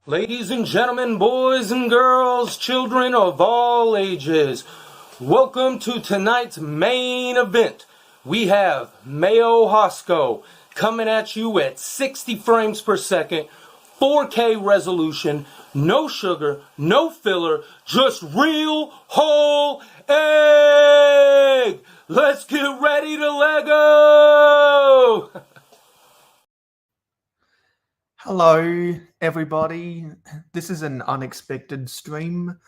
Ladies and gentlemen, boys and girls, children of all ages, welcome to tonight's main event. We have Mayo Hosko coming at you at 60 frames per second, 4K resolution, no sugar, no filler, just real whole egg. Let's get ready to Lego! Hello, everybody. This is an unexpected stream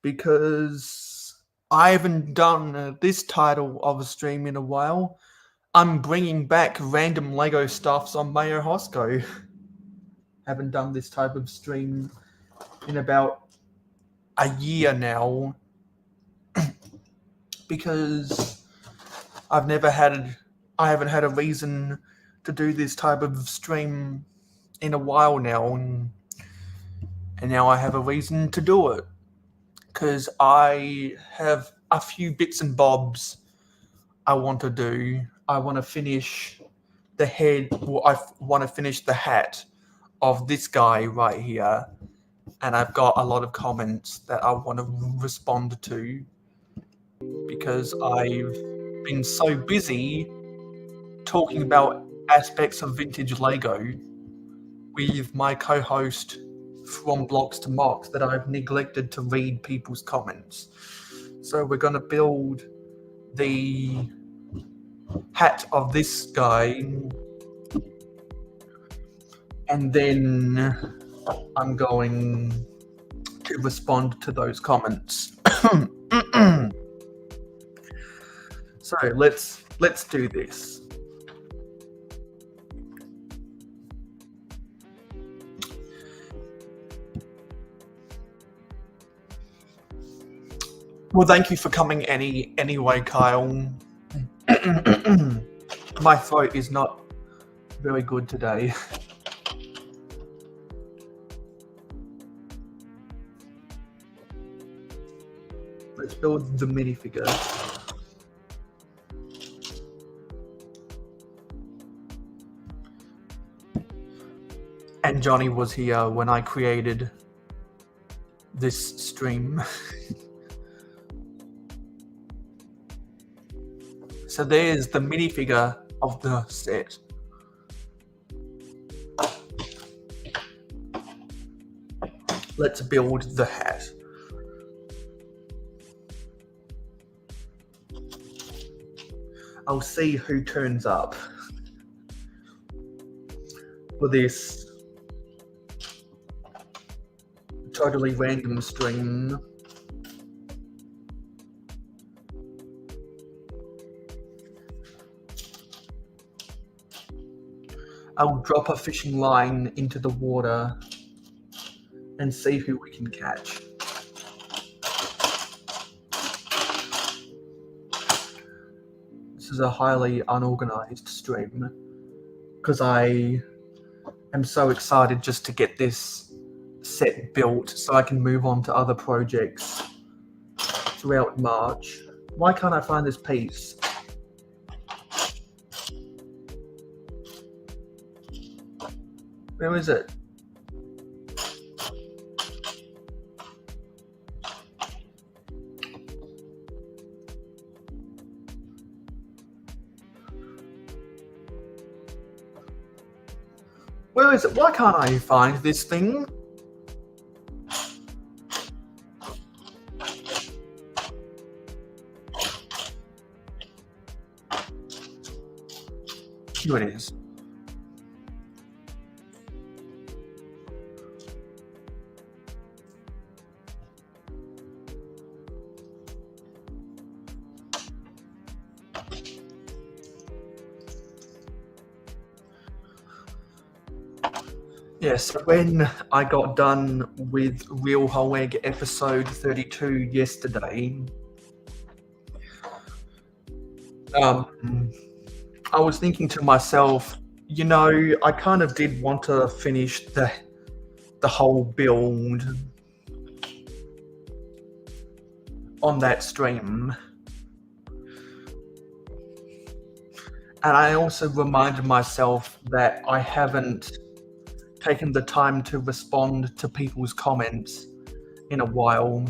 because I haven't done this title of a stream in a while. I'm bringing back random Lego stuffs on Mayo Hosko. Haven't done this type of stream in about a year now because I haven't had a reason to do this type of stream in a while now, and now I have a reason to do it because I have a few bits and bobs I want to do. I want to finish the head, or I want to finish the hat of this guy right here, and I've got a lot of comments that I want to respond to because I've been so busy talking about aspects of vintage Lego with my co-host from Blocks to Mocks that I've neglected to read people's comments. So we're going to build the hat of this guy, and then I'm going to respond to those comments. So let's do this. Well, thank you for coming anyway, Kyle. My throat is not very good today. Let's build the minifigure. And Johnny was here when I created this stream. So there's the minifigure of the set. Let's build the hat. I'll see who turns up for this totally random stream. I'll drop a fishing line into the water and see who we can catch. This is a highly unorganized stream because I am so excited just to get this set built so I can move on to other projects throughout March. Why can't I find this piece? Where is it? Where is it? Why can't I find this thing? Here it is. Yes, when I got done with Real Whole Egg episode 32 yesterday, I was thinking to myself, you know, I kind of did want to finish the whole build on that stream. And I also reminded myself that I haven't taken the time to respond to people's comments in a while.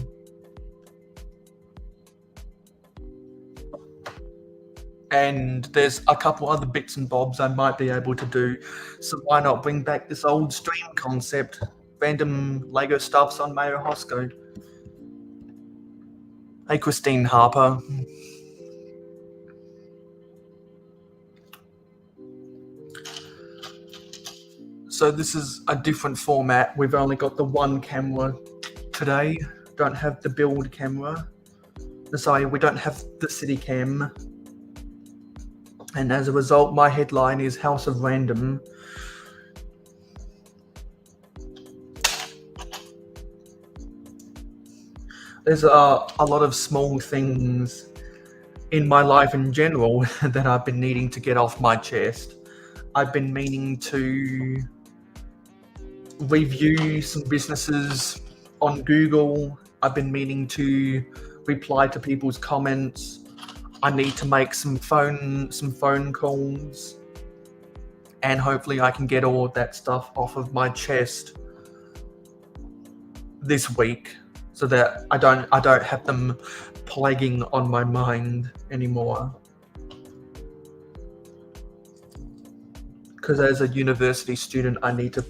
And there's a couple other bits and bobs I might be able to do, so why not bring back this old stream concept, random Lego stuffs on Mayo Hosko. Hey Christine Harper. So this is a different format. We've only got the one camera today. Don't have the build camera. Sorry, we don't have the city cam. And as a result, my headline is House of Random. There's a lot of small things in my life in general that I've been needing to get off my chest. I've been meaning to review some businesses on Google. I've been meaning to reply to people's comments. I need to make some phone calls, and hopefully I can get all of that stuff off of my chest this week, so that I don't have them plaguing on my mind anymore. Because as a university student, I need to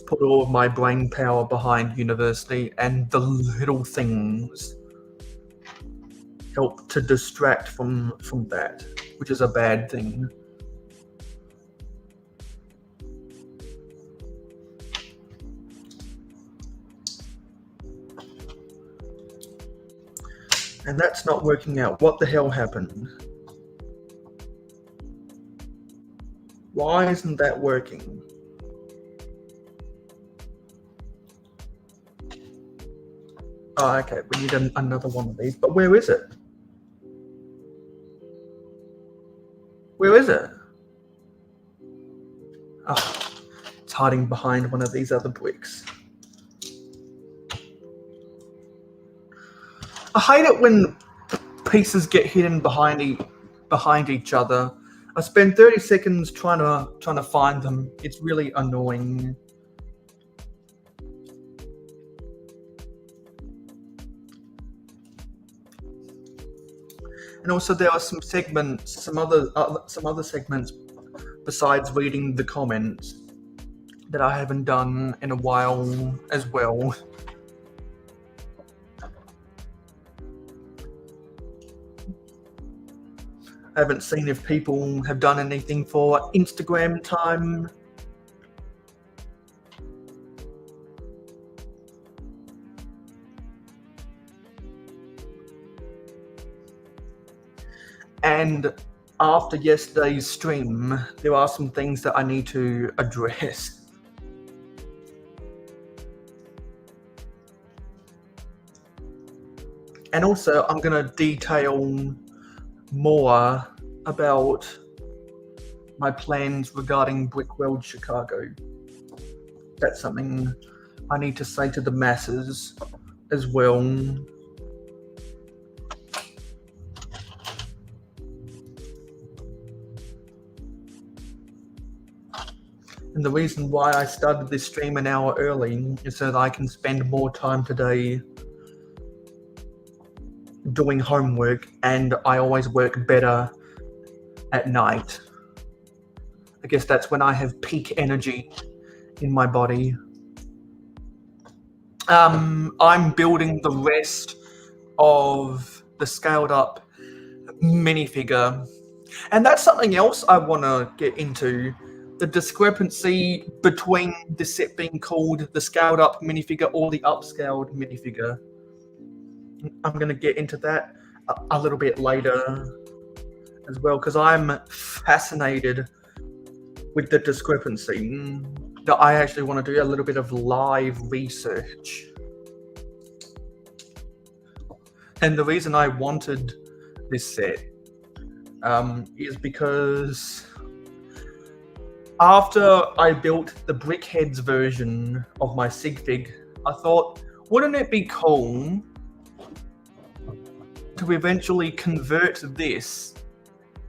put all of my brain power behind university, and the little things help to distract from that, which is a bad thing. And that's not working out. What the hell happened? Why isn't that working? Oh, okay, we need another one of these. But where is it? Where is it? Oh, it's hiding behind one of these other bricks. I hate it when pieces get hidden behind each other. I spend 30 seconds trying to find them. It's really annoying. And also there are some segments, some other segments besides reading the comments that I haven't done in a while as well. I haven't seen if people have done anything for Instagram time. And after yesterday's stream, there are some things that I need to address. And also, I'm going to detail more about my plans regarding Brickworld Chicago. That's something I need to say to the masses as well. And the reason why I started this stream an hour early is so that I can spend more time today doing homework, and I always work better at night. I guess that's when I have peak energy in my body. I'm building the rest of the scaled up minifigure, and that's something else I want to get into. The discrepancy between the set being called the scaled up minifigure or the upscaled minifigure. I'm going to get into that a little bit later as well, because I'm fascinated with the discrepancy. That I actually want to do a little bit of live research. And the reason I wanted this set is because after I built the Brickheads version of my sig fig, I thought, wouldn't it be cool to eventually convert this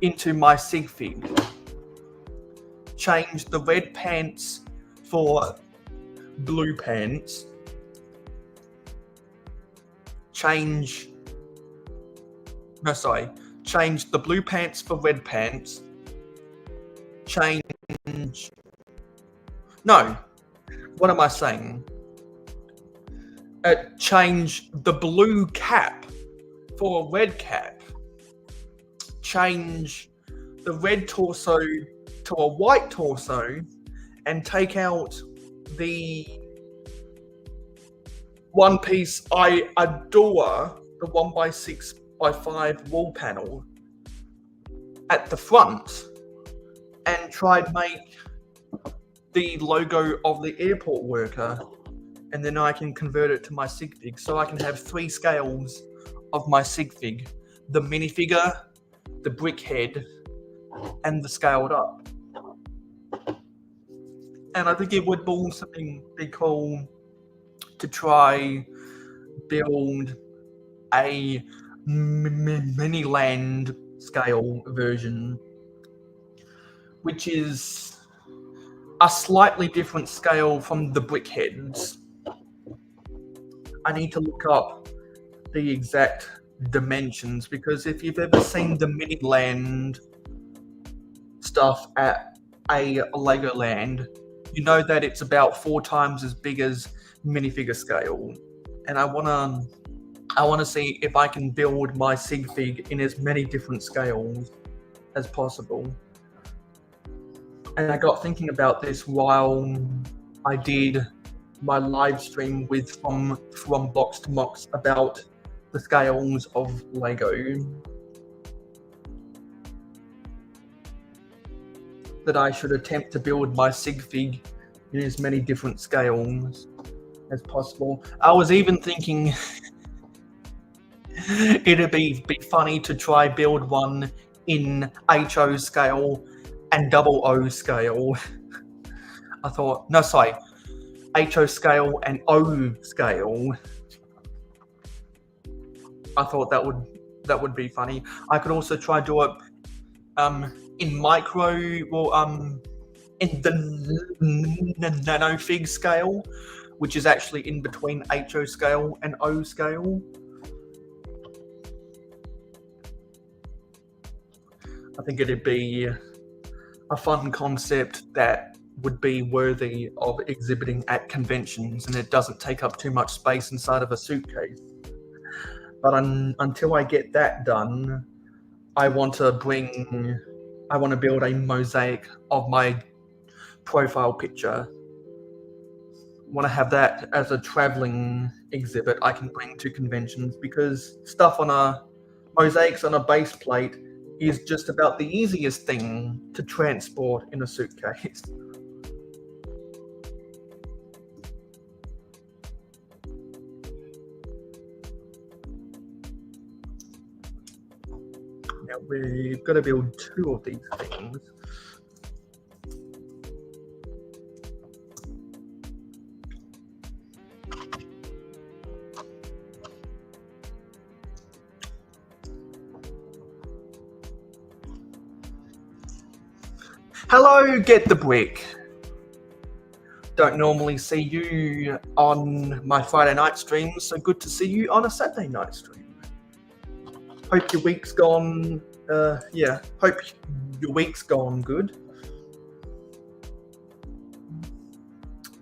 into my sig fig? Change the red pants for blue pants, change the blue pants for red pants, what am I saying? Change the blue cap for a red cap, change the red torso to a white torso, and take out the one piece I adore, the 1x6x5 wall panel at the front, and try to make the logo of the airport worker, and then I can convert it to my sig fig, so I can have 3 scales of my sig fig: the minifigure, the brick head, and the scaled up. And I think it would be cool to try build a mini land scale version, which is a slightly different scale from the brick heads. I need to look up the exact dimensions, because if you've ever seen the mini land stuff at a Legoland, you know that it's about 4 times as big as minifigure scale. And I wanna see if I can build my sig fig in as many different scales as possible. And I got thinking about this while I did my live stream with from Box to Mox about the scales of Lego. That I should attempt to build my sig fig in as many different scales as possible. I was even thinking it'd be funny to try build one in HO scale and 00 scale. I thought, no, sorry, HO scale and O scale. I thought that would be funny. I could also try do it in micro, or in the nano fig scale, which is actually in between HO scale and O scale. I think it'd be a fun concept that would be worthy of exhibiting at conventions, and it doesn't take up too much space inside of a suitcase. But until I get that done, I want to build a mosaic of my profile picture. I want to have that as a traveling exhibit I can bring to conventions, because mosaics on a base plate is just about the easiest thing to transport in a suitcase. Now we've got to build 2 of these things. Hello, Get the Brick. Don't normally see you on my Friday night streams, so good to see you on a Saturday night stream. Hope your week's gone, hope your week's gone good.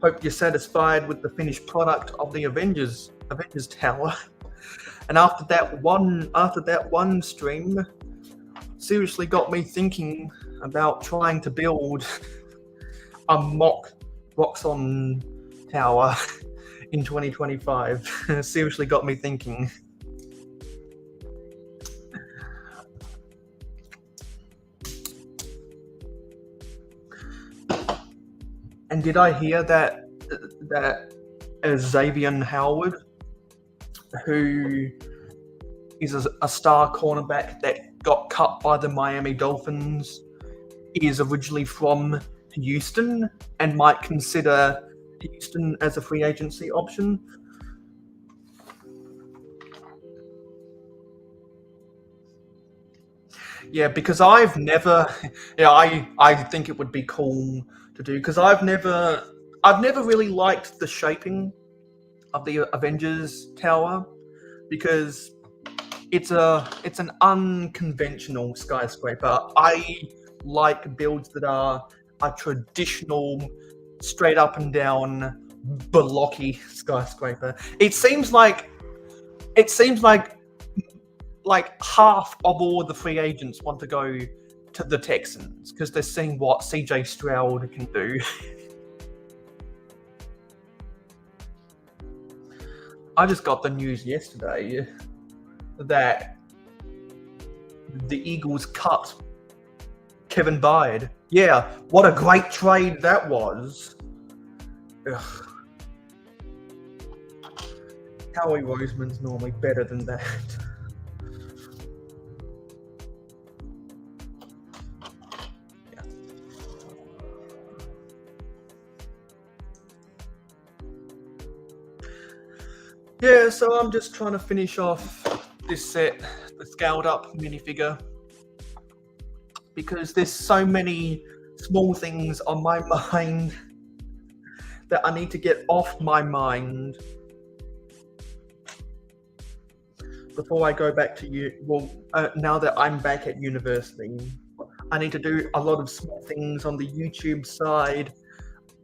Hope you're satisfied with the finished product of the Avengers Tower. And after that one stream, seriously got me thinking about trying to build a mock Roxxon tower in 2025. Seriously got me thinking. And did I hear that Xavier Howard, who is a star cornerback that got cut by the Miami Dolphins, is originally from Houston and might consider Houston as a free agency option? Yeah, because I've never, I think it would be cool to do, because I've never I've never really liked the shaping of the Avengers Tower because it's an unconventional skyscraper. I like builds that are a traditional, straight up and down, blocky skyscraper. It seems like half of all the free agents want to go to the Texans because they're seeing what CJ Stroud can do. I just got the news yesterday that the Eagles cut Kevin Byard. Yeah, what a great trade that was. Ugh. Howie Roseman's normally better than that. Yeah, so I'm just trying to finish off this set, the scaled up minifigure, because there's so many small things on my mind that I need to get off my mind before I go back to you. Well, now that I'm back at university, I need to do a lot of small things on the YouTube side,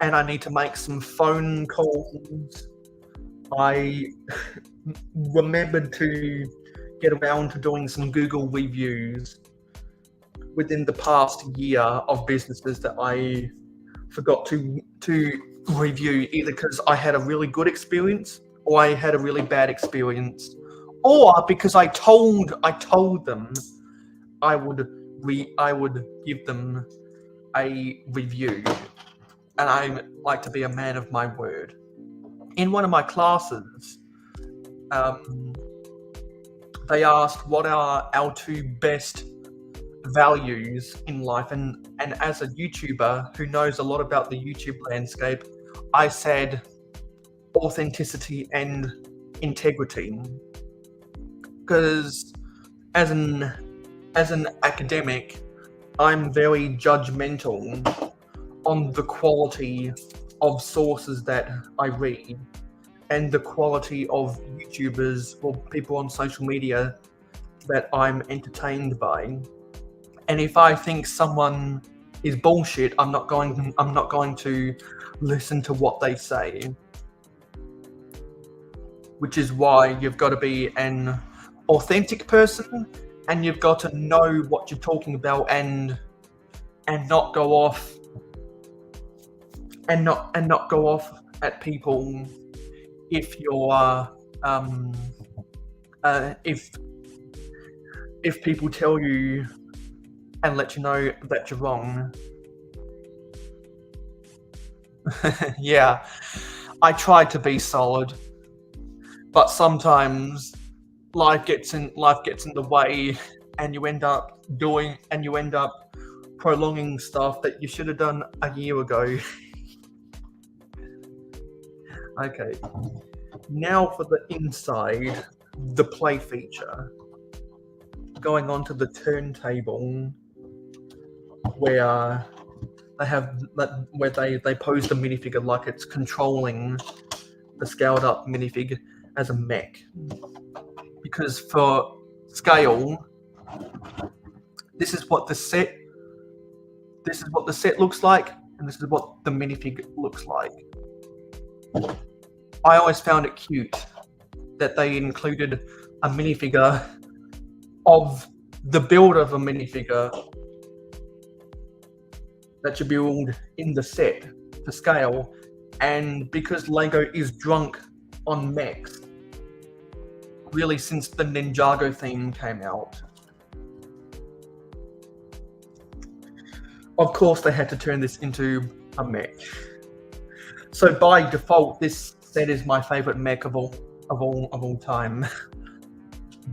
and I need to make some phone calls. I remembered to get around to doing some Google reviews within the past year of businesses that I forgot to review, either because I had a really good experience or I had a really bad experience, or because I told them I would give them a review, and I like to be a man of my word. In one of my classes, they asked what are our two best values in life, and as a YouTuber who knows a lot about the YouTube landscape, I said authenticity and integrity, because as an academic, I'm very judgmental on the quality of sources that I read and the quality of YouTubers or people on social media that I'm entertained by. And if I think someone is bullshit, I'm not going to listen to what they say. Which is why you've got to be an authentic person, and you've got to know what you're talking about, and not go off at people if you're if people tell you and let you know that you're wrong. Yeah, I try to be solid, but sometimes life gets in the way, and you end up prolonging stuff that you should have done a year ago. Okay, now for the inside, the play feature. Going on to the turntable, where they pose the minifigure like it's controlling the scaled up minifig as a mech. Because for scale, this is what the set looks like, and this is what the minifig looks like. I always found it cute that they included a minifigure of the build of a minifigure that you build in the set to scale, and because Lego is drunk on mechs, really since the Ninjago theme came out, of course they had to turn this into a mech. So by default, this set is my favorite mech of all time.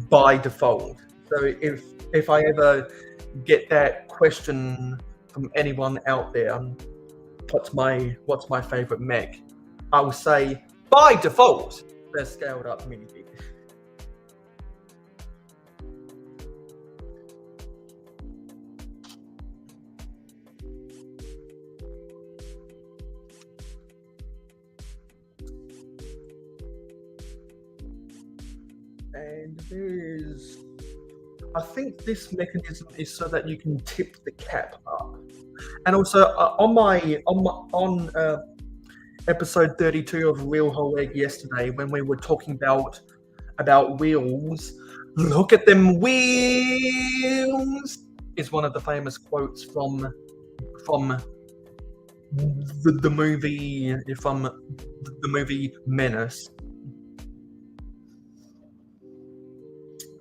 By default. So if I ever get that question from anyone out there, what's my favorite mech, I will say by default, they're scaled up minifig. And there's, I think this mechanism is so that you can tip the cap up. And also on episode 32 of Real Whole Egg yesterday, when we were talking about wheels, look at them wheels is one of the famous quotes from the movie Menace.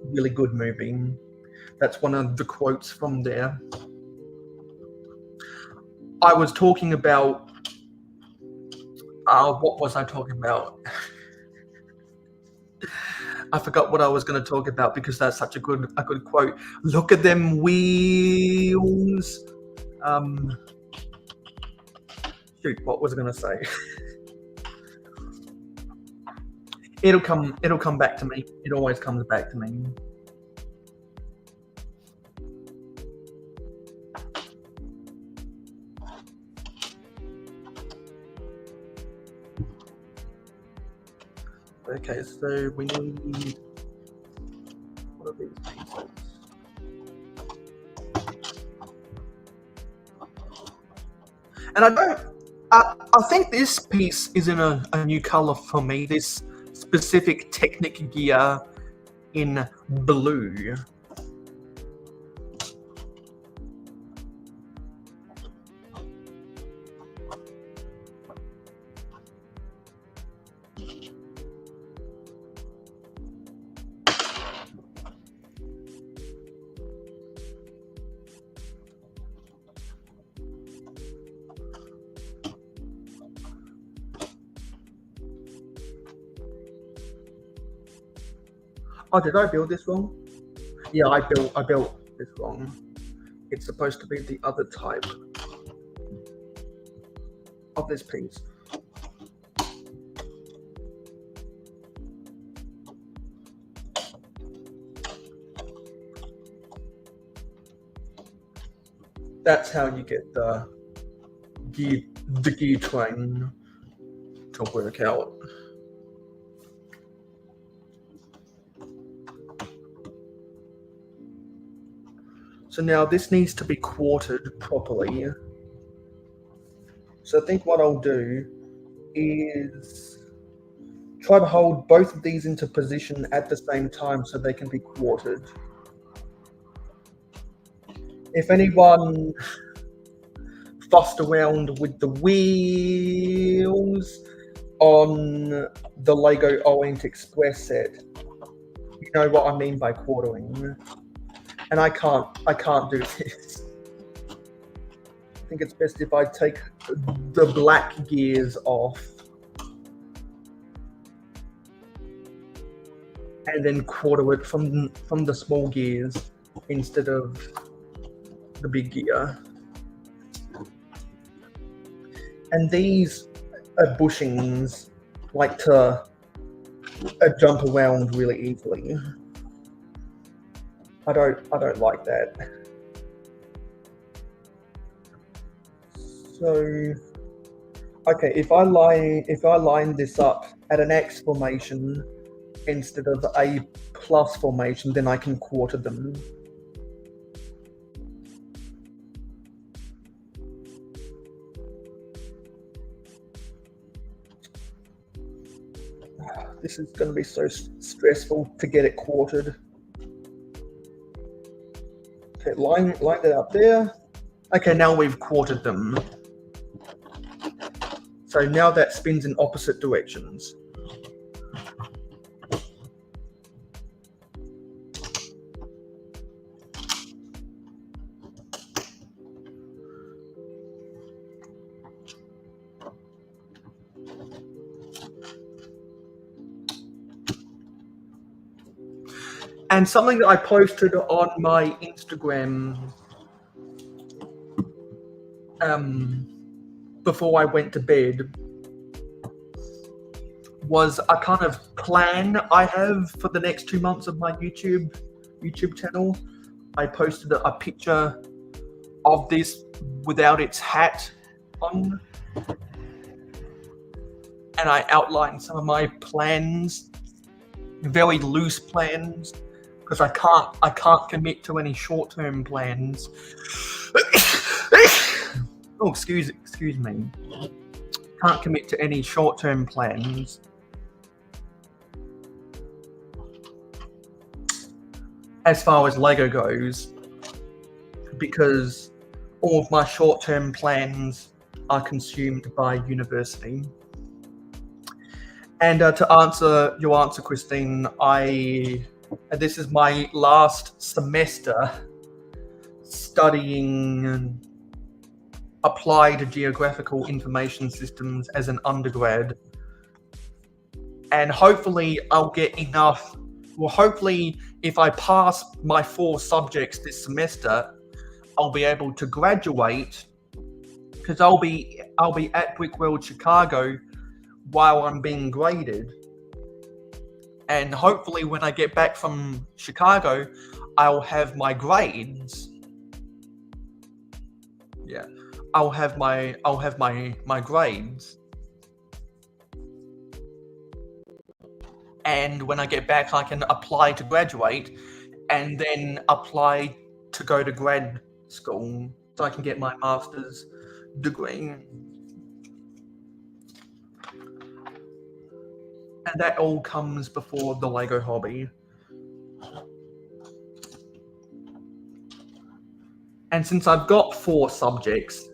Really good movie. That's one of the quotes from there. I was talking about what was I talking about? I forgot what I was going to talk about because that's such a good quote. Look at them wheels. Shoot, what was I going to say? It'll come back to me. It always comes back to me. Okay, so we need, what are these pieces? And I think this piece is in a new color for me. This specific Technic gear in blue. Oh, did I build this wrong? Yeah, I built this wrong. It's supposed to be the other type of this piece. That's how you get the gear train to work out. So now this needs to be quartered properly. So I think what I'll do is try to hold both of these into position at the same time so they can be quartered. If anyone fussed around with the wheels on the Lego Orient Express set, you know what I mean by quartering. And I can't do this. I think it's best if I take the black gears off and then quarter it from the small gears instead of the big gear. And these bushings like to jump around really easily. I don't like that. So, okay, if I line this up at an X formation instead of a plus formation, then I can quarter them. This is going to be so stressful to get it quartered. Okay, line it up there. Okay, now we've quartered them. So now that spins in opposite directions. And something that I posted on my Instagram before I went to bed was a kind of plan I have for the next 2 months of my YouTube channel. I posted a picture of this without its hat on, and I outlined some of my plans very loose plans because I can't commit to any short-term plans. Oh, excuse me. Can't commit to any short-term plans. As far as Lego goes, because all of my short-term plans are consumed by university. And to answer your answer, Christine, this is my last semester studying applied geographical information systems as an undergrad. And hopefully I'll get enough. Well, hopefully if I pass my 4 subjects this semester, I'll be able to graduate, because I'll be at Brickworld Chicago while I'm being graded. And hopefully when I get back from Chicago, I'll have my grades. Yeah, I'll have my grades. And when I get back, I can apply to graduate and then apply to go to grad school so I can get my master's degree. And that all comes before the Lego hobby. And since I've got 4 subjects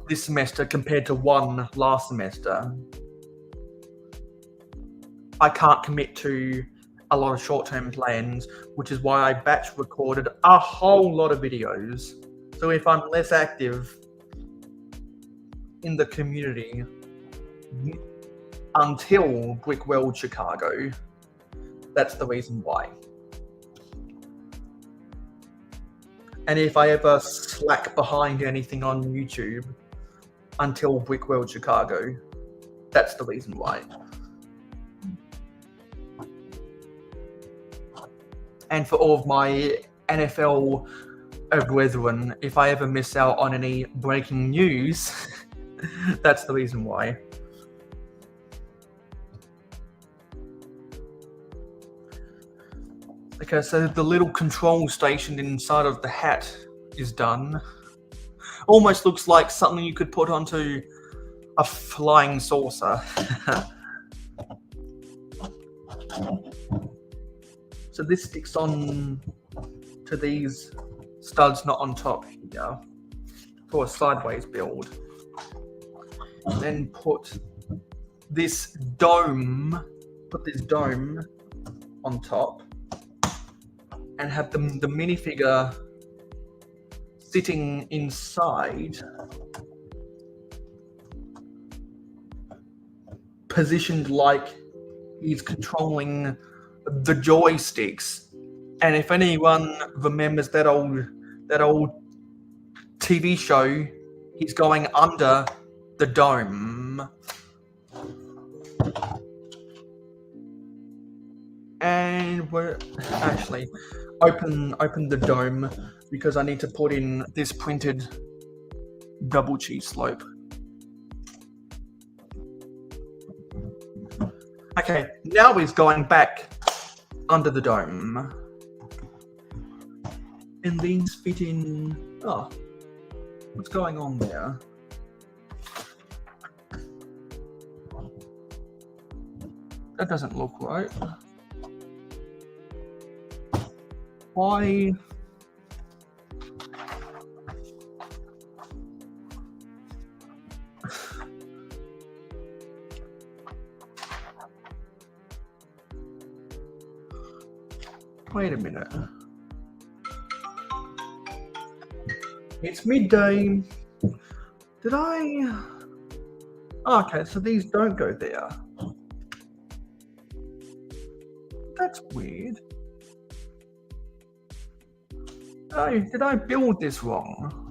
this semester compared to 1 last semester, I can't commit to a lot of short-term plans, which is why I batch recorded a whole lot of videos. So if I'm less active in the community until Brickworld Chicago, that's the reason why. And if I ever slack behind anything on YouTube until Brickworld Chicago, that's the reason why. And for all of my NFL brethren, if I ever miss out on any breaking news, that's the reason why. Okay, so the little control station inside of the hat is done. Almost looks like something you could put onto a flying saucer. So this sticks on to these studs, not on top here, for a sideways build. Then put this dome on top, and have the minifigure sitting inside, positioned like he's controlling the joysticks. And if anyone remembers that old TV show, he's going under the dome. And we're actually open the dome because I need to put in this printed double cheese slope. Okay, now he's going back under the dome. And these fit in. Oh, what's going on there? That doesn't look right. Why? Wait a minute. It's midday. Did I? Oh, okay, so these don't go there. That's weird. Oh, did I build this wrong?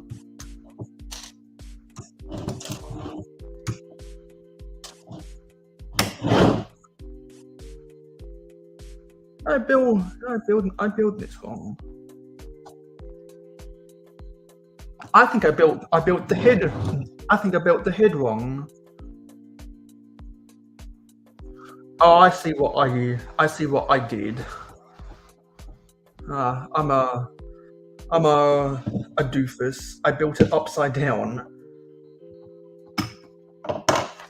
I build this wrong. I think I built the head. I think I built the head wrong. Oh, I see what I did. I'm a doofus. I built it upside down.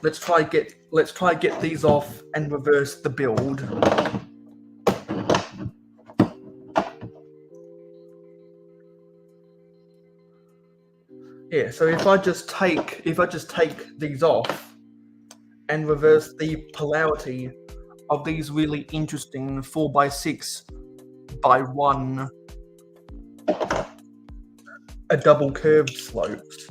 Let's try get these off and reverse the build. Yeah, so if I just take these off and reverse the polarity of these really interesting 4x6x1 a double curved slopes.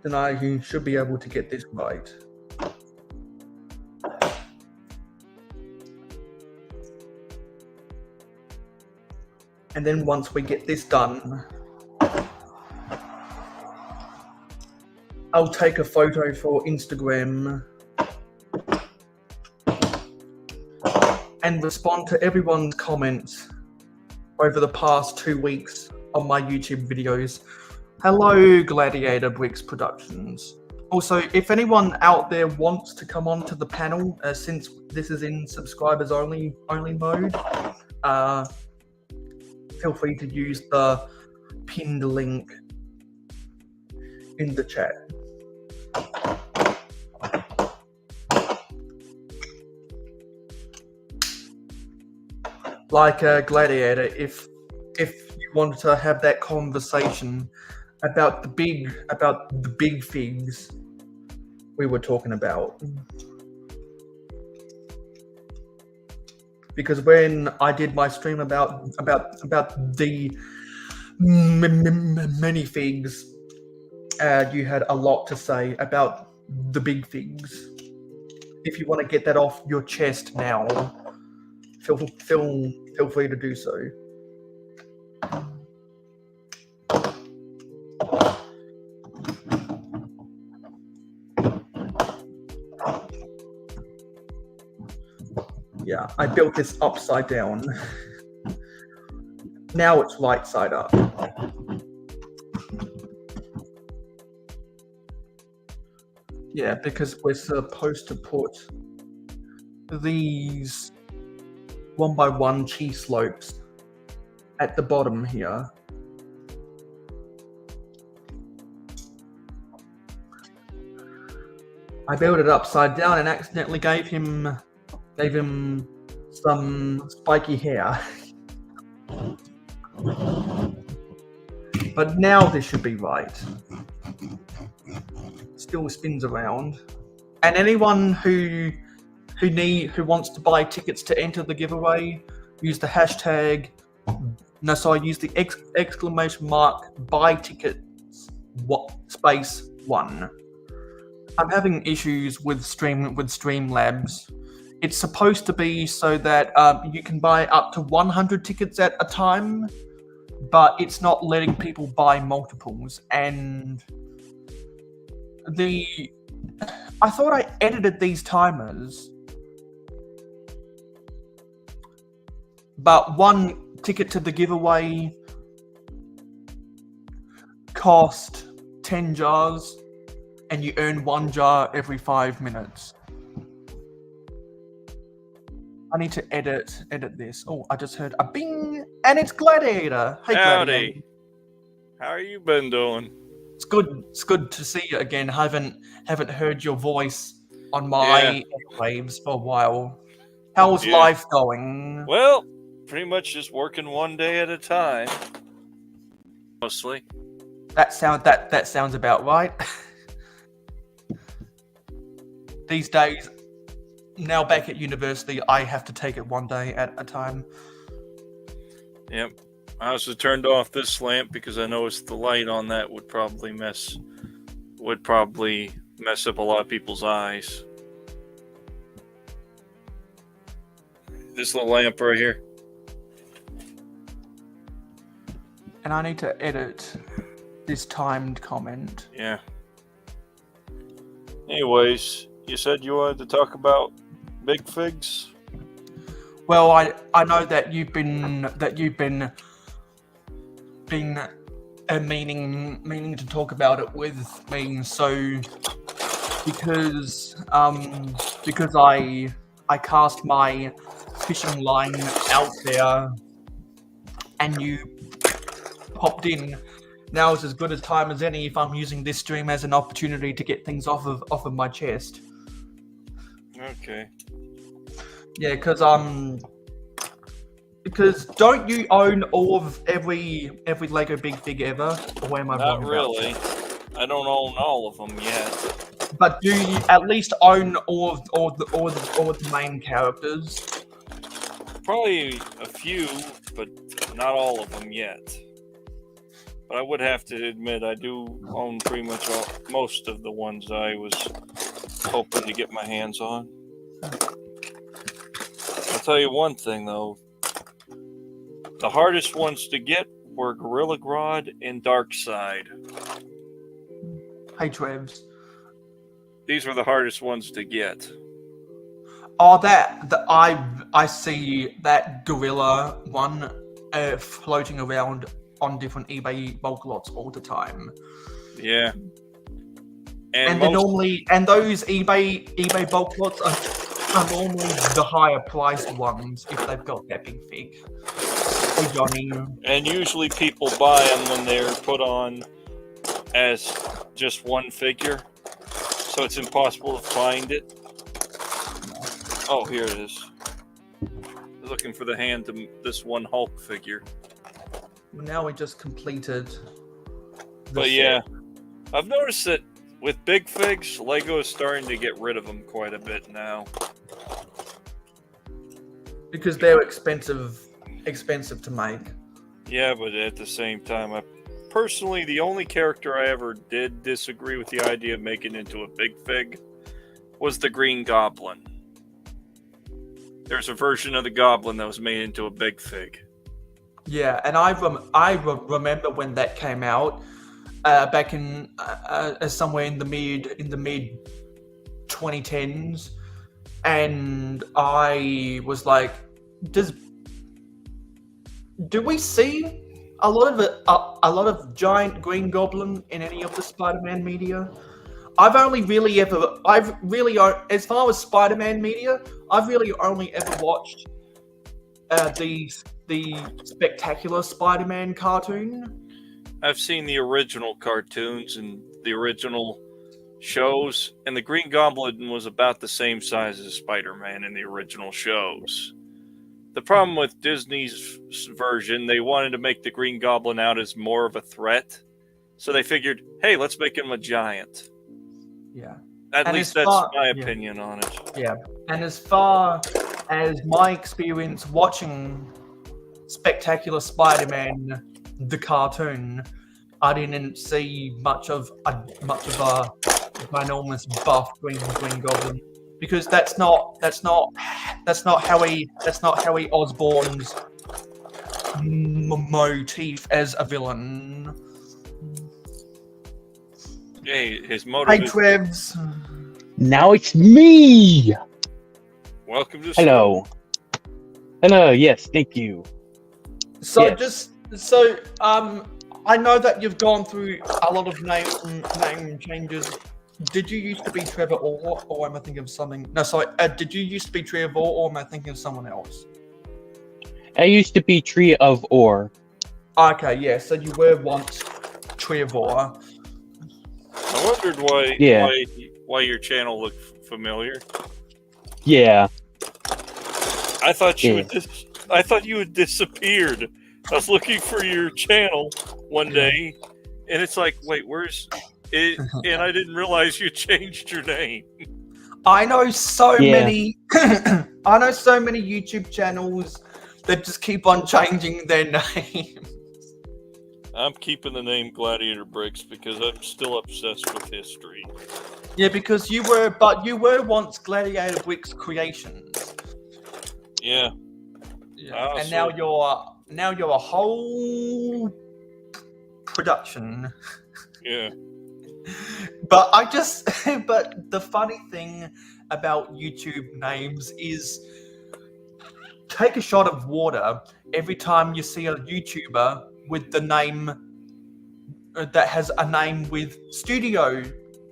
Then I should be able to get this right. And then once we get this done, I'll take a photo for Instagram and respond to everyone's comments over the past 2 weeks on my YouTube videos. Hello, Gladiator Bricks Productions. Also, if anyone out there wants to come onto the panel, since this is in subscribers only mode, feel free to use the pinned link in the chat. Like Gladiator, if you want to have that conversation about the big figs we were talking about. Because when I did my stream about the many figs, you had a lot to say about the big figs. If you want to get that off your chest now, feel free to do so. Yeah, I built this upside down. Now it's right side up. Yeah, because we're supposed to put these 1x1 cheese slopes at the bottom here. I built it upside down and accidentally gave him some spiky hair. But now this should be right. Still spins around. And anyone who wants to buy tickets to enter the giveaway, use the hashtag, use the exclamation mark buy tickets _1. I'm having issues with Streamlabs. It's supposed to be so that you can buy up to 100 tickets at a time, but it's not letting people buy multiples. And I thought I edited these timers, but one ticket to the giveaway cost 10 jars, and you earn 1 jar every 5 minutes. I need to edit this. Oh, I just heard a bing, and it's Gladiator. Hey, Howdy. Gladiator. How are you been doing? It's good to see you again. Haven't heard your voice on my waves for a while. How's life going? Well, pretty much just working one day at a time. Mostly. That sounds about right. These days, now back at university, I have to take it one day at a time. Yep. I also turned off this lamp because I noticed the light on that would probably mess up a lot of people's eyes. This little lamp right here. And I need to edit this timed comment. Yeah. Anyways, you said you wanted to talk about big figs? Well, I know that you've been meaning to talk about it with me. So because I cast my fishing line out there and you popped in. Now is as good a time as any if I'm using this stream as an opportunity to get things off of my chest. Okay. Yeah, because don't you own all of every Lego Big Fig ever? Or am I Not wrong about really. that? I don't own all of them yet. But do you at least own all of the main characters? Probably a few, but not all of them yet. But I would have to admit I do own pretty much most of the ones I was hoping to get my hands on. I'll tell you one thing though. The hardest ones to get were Gorilla Grodd and Darkseid. Hey, Trevs. These were the hardest ones to get. Oh, I see that gorilla one floating around on different eBay bulk lots all the time. Yeah. And those eBay bulk lots are normally the higher priced ones if they've got that big fig. Hey, Johnny. And usually people buy them when they're put on as just one figure, so it's impossible to find it. Oh, here it is. Looking for the hand to this one Hulk figure. Well, now we just completed. But yeah, I've noticed that with big figs, Lego is starting to get rid of them quite a bit now. Because they're expensive to make. Yeah, but at the same time, personally, the only character I ever did disagree with the idea of making into a big fig was the Green Goblin. There's a version of the Goblin that was made into a big fig. Yeah, and I remember when that came out back in somewhere in the mid 2010s, and I was like, do we see a lot of giant Green Goblin in any of the Spider-Man media? As far as Spider-Man media, I've really only ever watched the Spectacular Spider-Man cartoon. I've seen the original cartoons and the original shows, and the Green Goblin was about the same size as Spider-Man in the original shows. The problem with Disney's version, they wanted to make the Green Goblin out as more of a threat, so they figured, hey, let's make him a giant. Yeah. At least that's my opinion on it. Yeah. And as far as my experience watching Spectacular Spider-Man, the cartoon, I didn't see much of a enormous buff Green Goblin, because that's not Harry Osborn's motif as a villain. Hey, his motive. Hey, Trevs. Now it's me. Welcome to. Hello. Yes, thank you. So Yes. I know that you've gone through a lot of name changes. Did you used to be Trevor or am I thinking of something? No, sorry. Did you used to be Trevor or am I thinking of someone else? I used to be Tree of Ore. Okay, yeah. So you were once Trevor. I wondered why your channel looked familiar. Yeah. I thought you had disappeared. I was looking for your channel one day, and it's like, wait, where's it? And I didn't realize you changed your name. I know so many. I know so many YouTube channels that just keep on changing their name. I'm keeping the name Gladiator Bricks because I'm still obsessed with history. Yeah, because you were once Gladiator Bricks Creations. Yeah. And now you're a whole production. Yeah. But but the funny thing about YouTube names is take a shot of water every time you see a YouTuber with the name that has a name with studio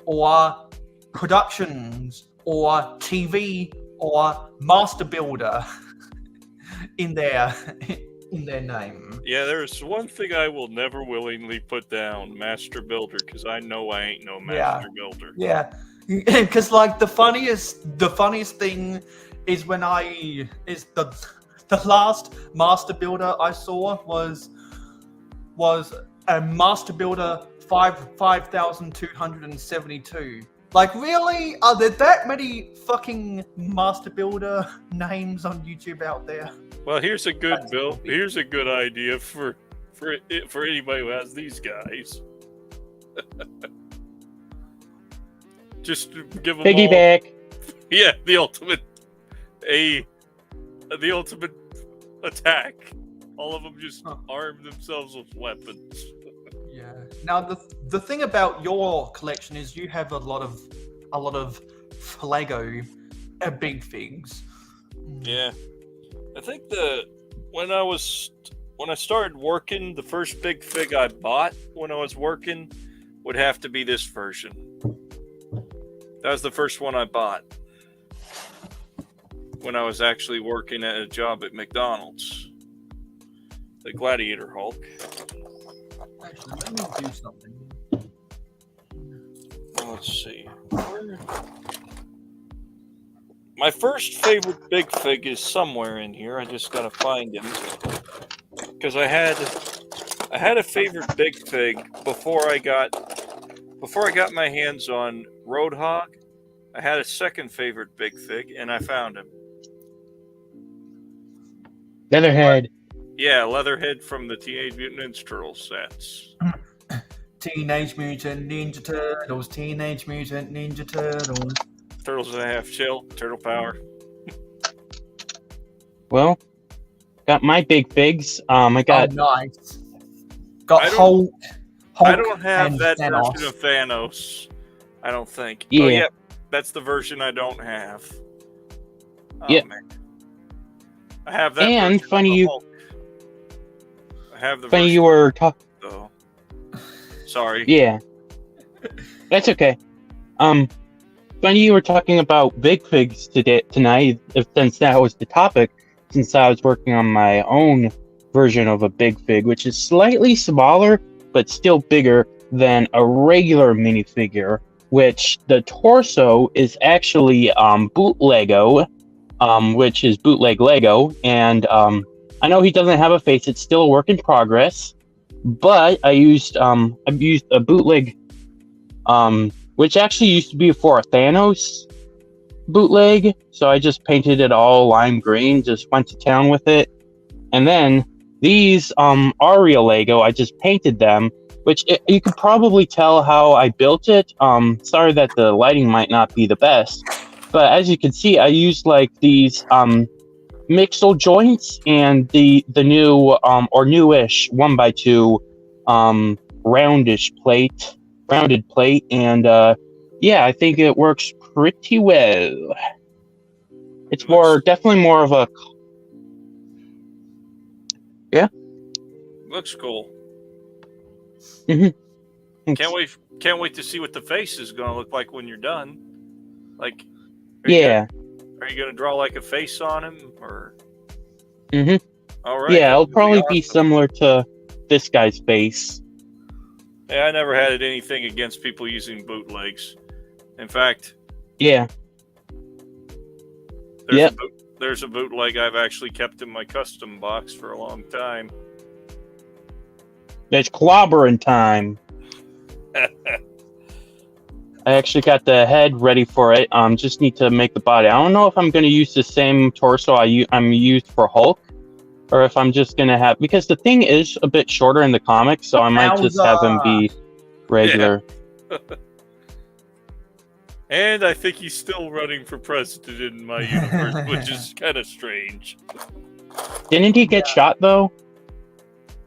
or productions or TV or master builder in their name. Yeah, there's one thing I will never willingly put down: Master Builder, because I know I ain't no Master Builder. Yeah, because like the funniest thing is when the last Master Builder I saw was a Master Builder 5272. Like, really? Are there that many fucking Master Builder names on YouTube out there? Well, here's a good Here's a good idea for anybody who has these guys. Just give them Piggyback. all. Yeah, the ultimate attack. All of them just arm themselves with weapons. Yeah. Now the thing about your collection is you have a lot of Lego big figs. Yeah, I think when I started working, the first big fig I bought when I was working would have to be this version. That was the first one I bought when I was actually working at a job at McDonald's. The Gladiator Hulk. Actually, let me do something. Let's see. My first favorite big fig is somewhere in here. I just gotta find him. Because I had a favorite big fig before I got my hands on Roadhog. I had a second favorite big fig, and I found him. Leatherhead. Yeah, Leatherhead from the Teenage Mutant Ninja Turtles sets. Teenage Mutant Ninja Turtles, Teenage Mutant Ninja Turtles. Turtles and a half shell, turtle power. Well, got my big figs. I got. Oh, nice. Got Hulk. I don't have that Thanos. version of Thanos. I don't think. Yeah. Oh, yeah. That's the version I don't have. Oh, yeah. Man. I have that. And funny you. Hulk. I have the. Funny you were talking. Oh. Sorry. Yeah. That's okay. Funny you were talking about big figs tonight, since that was the topic. Since I was working on my own version of a big fig, which is slightly smaller but still bigger than a regular minifigure. Which the torso is actually bootleggo, which is bootleg Lego, and I know he doesn't have a face; it's still a work in progress. But I've used a bootleg, which actually used to be for a Thanos bootleg. So I just painted it all lime green, just went to town with it, and then these Aria Lego, I just painted them. Which you could probably tell how I built it. Sorry that the lighting might not be the best, but as you can see, I used like these mixel joints and the new or newish 1x2 rounded plate, and yeah, I think it works pretty well. It's definitely more of a Looks cool. Mm-hmm. Can't wait to see what the face is going to look like when you're done. Like, are you going to draw like a face on him, or? Mm-hmm. All right. Yeah, it'll probably be awesome. similar to this guy's face. Yeah, I never had anything against people using bootlegs. In fact, yeah. There's a bootleg I've actually kept in my custom box for a long time. It's clobbering time. I actually got the head ready for it. Just need to make the body. I don't know if I'm going to use the same torso I'm used for Hulk, or if I'm just going to have, because the thing is a bit shorter in the comics, so I might just have him be regular. Yeah. And I think he's still running for president in my universe, which is kind of strange. Didn't he get shot though?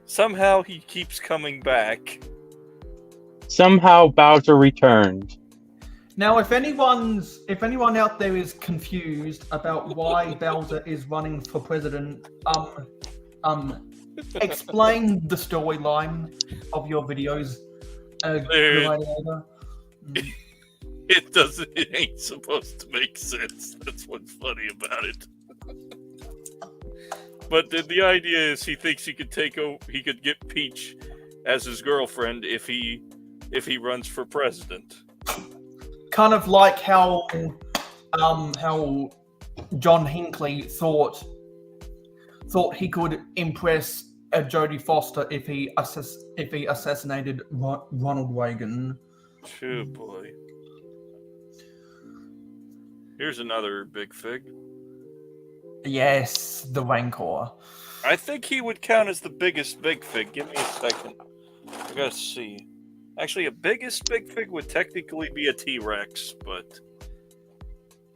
Somehow he keeps coming back. Somehow Bowser returned. Now, if anyone out there is confused about why Bowser is running for president, explain the storyline of your videos. Gladiator. It ain't supposed to make sense. That's what's funny about it. But the idea is he thinks he could get Peach as his girlfriend if he runs for president. Kind of like how John Hinckley thought he could impress Jodie Foster if he assassinated Ronald Reagan. Oh boy. Here's another big fig. Yes, the Rancor. I think he would count as the biggest big fig. Give me a second. I gotta see. Actually, a biggest big fig would technically be a T-Rex, but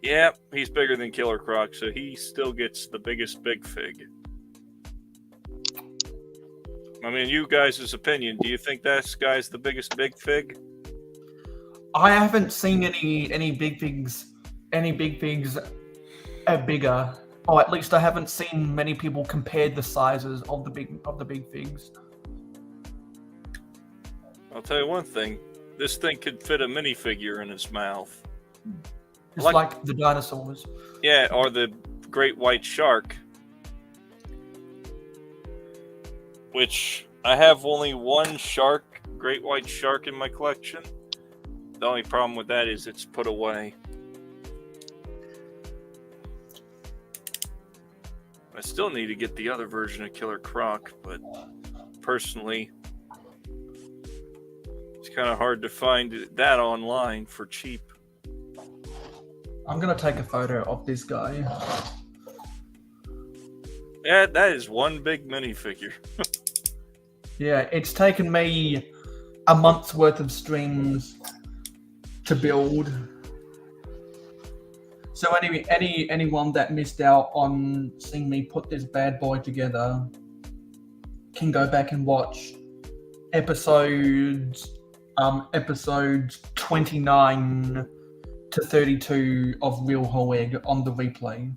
yeah, he's bigger than Killer Croc, so he still gets the biggest big fig. I mean, you guys' opinion. Do you think that guy's the biggest big fig? I haven't seen any big figs bigger, or at least I haven't seen many people compare the sizes of the big figs. I'll tell you one thing. This thing could fit a minifigure in his mouth. Just like the dinosaurs. Yeah, or the great white shark. Which, I have only one great white shark in my collection. The only problem with that is it's put away. I still need to get the other version of Killer Croc, but personally, it's kind of hard to find that online for cheap. I'm gonna take a photo of this guy. Yeah, that is one big minifigure. Yeah, it's taken me a month's worth of streams to build. So anyone that missed out on seeing me put this bad boy together can go back and watch episodes 29 to 32 of Real Hoeg on the replay.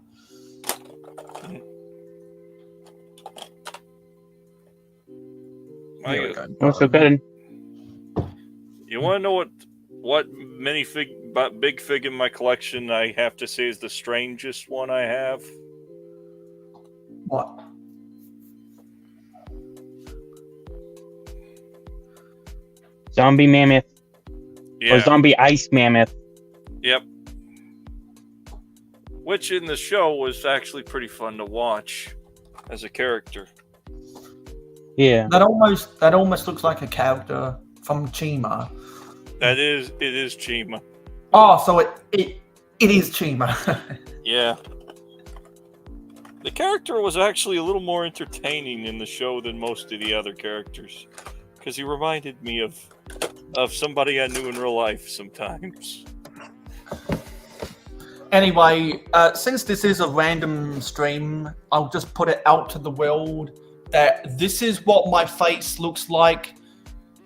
Here we go. Also good. You want to know what big fig in my collection I have to say is the strangest one I have? What? Zombie mammoth. Yeah. Or zombie ice mammoth. Yep. Which in the show was actually pretty fun to watch as a character. Yeah. That almost looks like a character from Chima. It is Chima. Oh, so it is Chima. Yeah. The character was actually a little more entertaining in the show than most of the other characters, because he reminded me of somebody I knew in real life sometimes. Anyway, since this is a random stream, I'll just put it out to the world that this is what my face looks like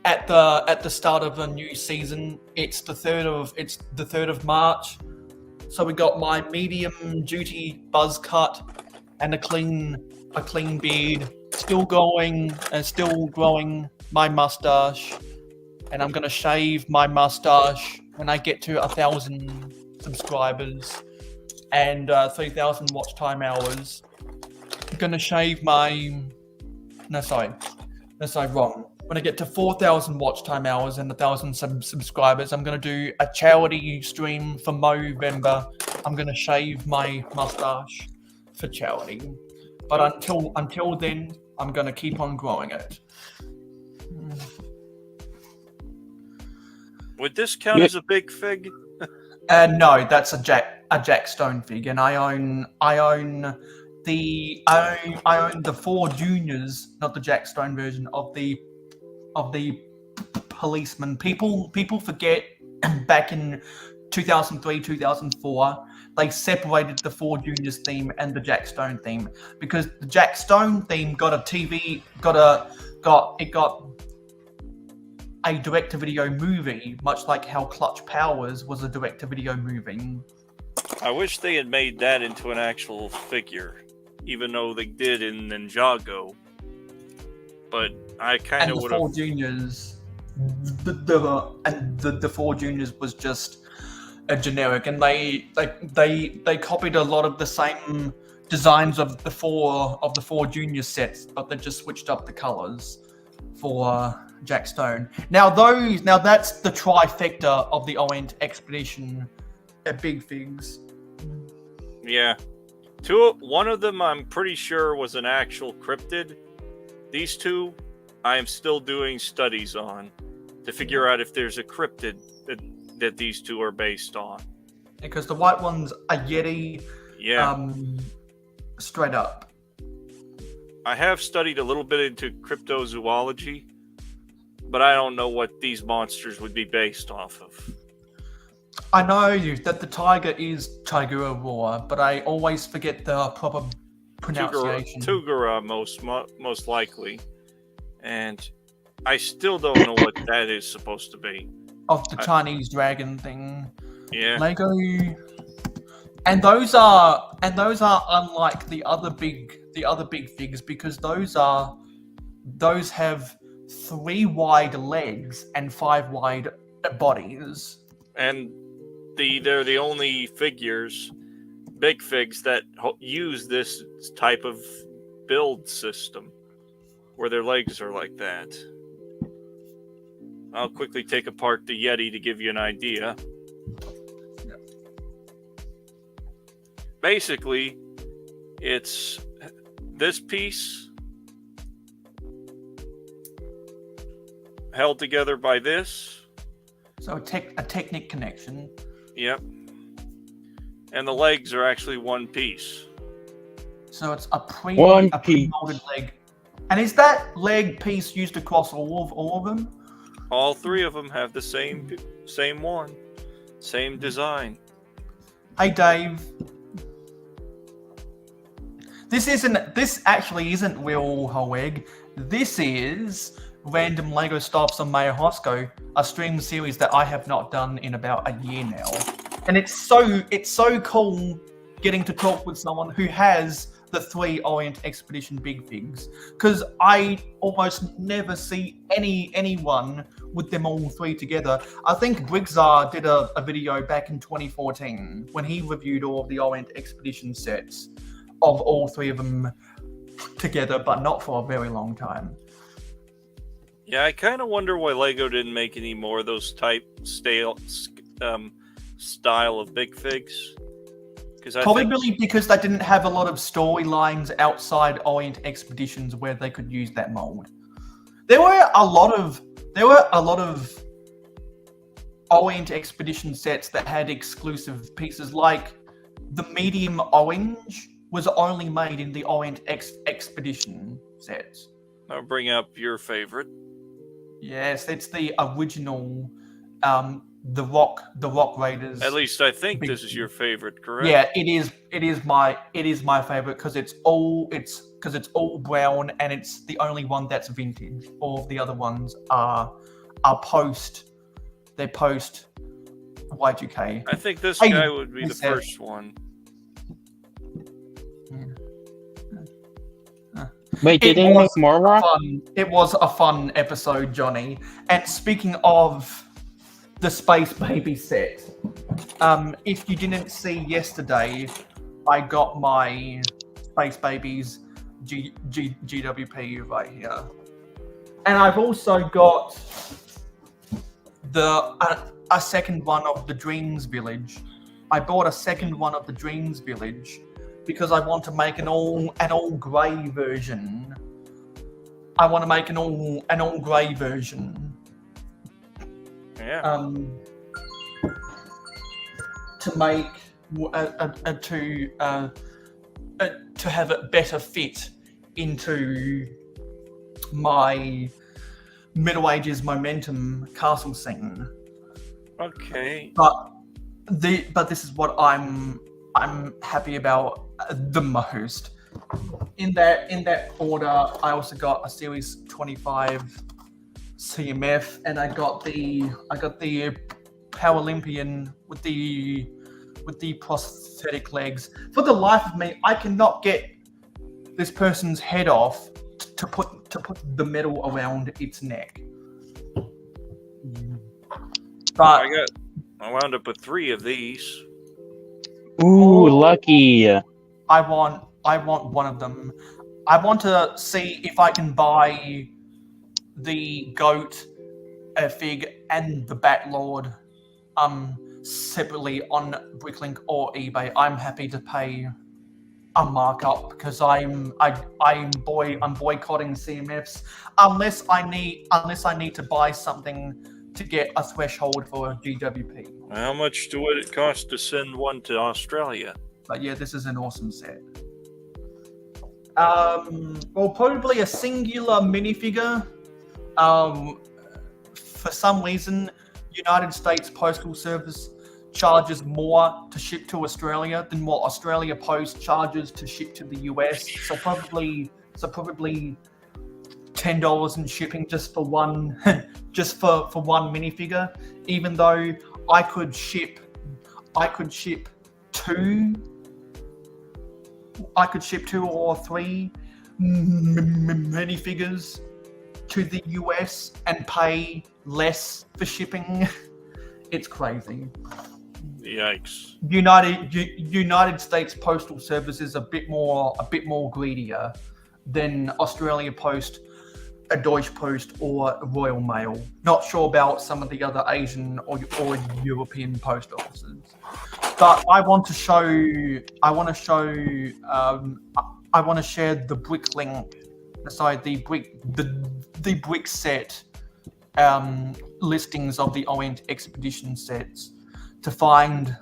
at the start of a new season. It's the 3rd of March. So we got my medium duty buzz cut and a clean beard, still growing my mustache, and I'm gonna shave my mustache when I get to 1,000 subscribers and 3,000 watch time hours. I'm gonna shave my wrong. When I get to 4,000 watch time hours and 1,000 subscribers, I'm going to do a charity stream for Movember. I'm going to shave my mustache for charity. But until then, I'm going to keep on growing it. Would this count as a big fig? No, that's a Jack Stone fig, and I own the 4 juniors, not the Jack Stone version of the policeman. People forget back in 2003, 2004, they separated the 4 juniors theme and the Jack Stone theme, because the Jack Stone theme got a TV, a direct-to-video movie, much like how Clutch Powers was a direct-to-video movie. I wish they had made that into an actual figure, even though they did in Ninjago. But I kind of would have. And the Four Juniors, the Four Juniors was just a generic, and they copied a lot of the same designs of the four Junior sets, but they just switched up the colors for Jack Stone. Now that's the trifecta of the Orient Expedition at Big Figs. Yeah. One of them I'm pretty sure was an actual cryptid. These two I am still doing studies on to figure out if there's a cryptid that these two are based on. Because the white one's a Yeti. Yeah. Straight up. I have studied a little bit into cryptozoology, but I don't know what these monsters would be based off of. I know that the tiger is Tigura Roar, but I always forget the proper pronunciation. Tugura most likely. And I still don't know what that is supposed to be. Of the Chinese dragon thing. Yeah. Lego. And those are unlike the other big figs, because those have 3 wide legs and 5 wide bodies. And they're the only figures, big figs, that use this type of build system, where their legs are like that. I'll quickly take apart the Yeti to give you an idea. Basically, it's this piece held together by this. So a Technic connection. Yep. And the legs are actually one piece. So it's a One pre-molded leg. And is that leg piece used across all of them? All 3 of them have the same one, same design. Hey Dave. This actually isn't Will Hoeg. This is Random Lego Stops on Mayo Hosko, a stream series that I have not done in about a year now. And it's so cool getting to talk with someone who has the 3 Orient Expedition Big Figs, because I almost never see anyone with them all 3 together. I think Brigzar did a video back in 2014 when he reviewed all of the Orient Expedition sets of all 3 of them together, but not for a very long time. Yeah, I kind of wonder why Lego didn't make any more of those style of big figs. Probably because they didn't have a lot of storylines outside Orient Expeditions where they could use that mold. There were a lot of Orient Expedition sets that had exclusive pieces, like the medium orange was only made in the Orient Expedition sets. I'll bring up your favorite. Yes, it's the original, the Rock Raiders. At least I think this is your favorite, correct? Yeah, it is my favorite because it's all brown and it's the only one that's vintage. All of the other ones are post Y2K. I think this guy would be the first one. Wait, did they make more rock? It was a fun episode, Johnny. And speaking of the Space Baby set, if you didn't see yesterday, I got my Space Babies GWP right here. And I've also got a second one of the Dreams Village. I bought a second one of the Dreams Village because I want to make an all grey version. I want to make an all grey version. Yeah. To make to have it better fit into my Middle Ages momentum castle scene. Okay. But this is what I'm happy about the most. In that order, I also got a Series 25 CMF, and I got the Paralympian with the prosthetic legs. For the life of me, I cannot get this person's head off to put the medal around its neck. But I wound up with 3 of these. Ooh, lucky. I want one of them. I want to see if I can buy the goat fig and the Batlord separately on Bricklink or eBay. I'm happy to pay a markup because I'm boycotting CMFs unless I need to buy something to get a threshold for a GWP. How much would it cost to send one to Australia? But yeah, this is an awesome set. Well, probably a singular minifigure. For some reason, United States Postal Service charges more to ship to Australia than what Australia Post charges to ship to the US. So probably $10 in shipping just for one, for one minifigure. Even though I could ship 2 or 3 minifigures to the US and pay less for shipping. It's crazy. Yikes. United States Postal Service is a bit more greedier than Australia Post, a Deutsche Post, or Royal Mail. Not sure about some of the other Asian or European post offices. But I want to share the Bricklink, the brick set listings of the Orient Expedition sets to find,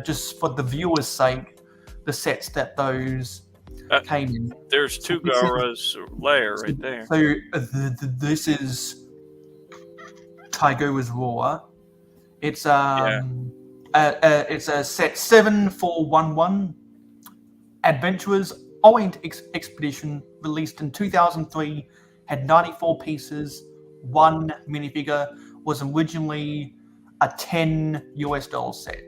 just for the viewers' sake, the sets that those came in. There's 2 Gara's lair right there. So this is Taigua's Roar. It's a set 7411 Adventurers Orient Expedition, released in 2003, had 94 pieces. 1 minifigure, was originally a $10 set.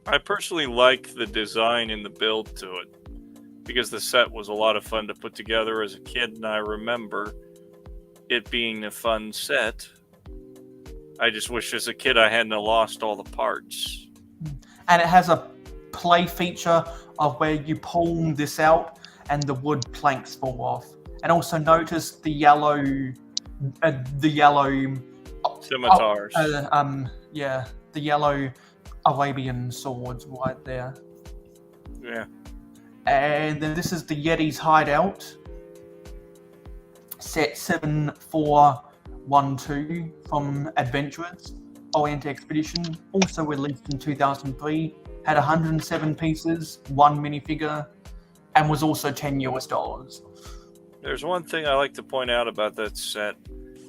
I personally liked the design and the build to it because the set was a lot of fun to put together as a kid, and I remember it being a fun set. I just wish as a kid I hadn't lost all the parts. And it has a play feature of where you pull this out and the wood planks fall off. And also notice the yellow Scimitars. The yellow Arabian swords right there. Yeah. And then this is the Yeti's hideout. Set 7412 from Adventurers Orient Expedition, also released in 2003, had 107 pieces, 1 minifigure, and was also $10. There's one thing I like to point out about that set.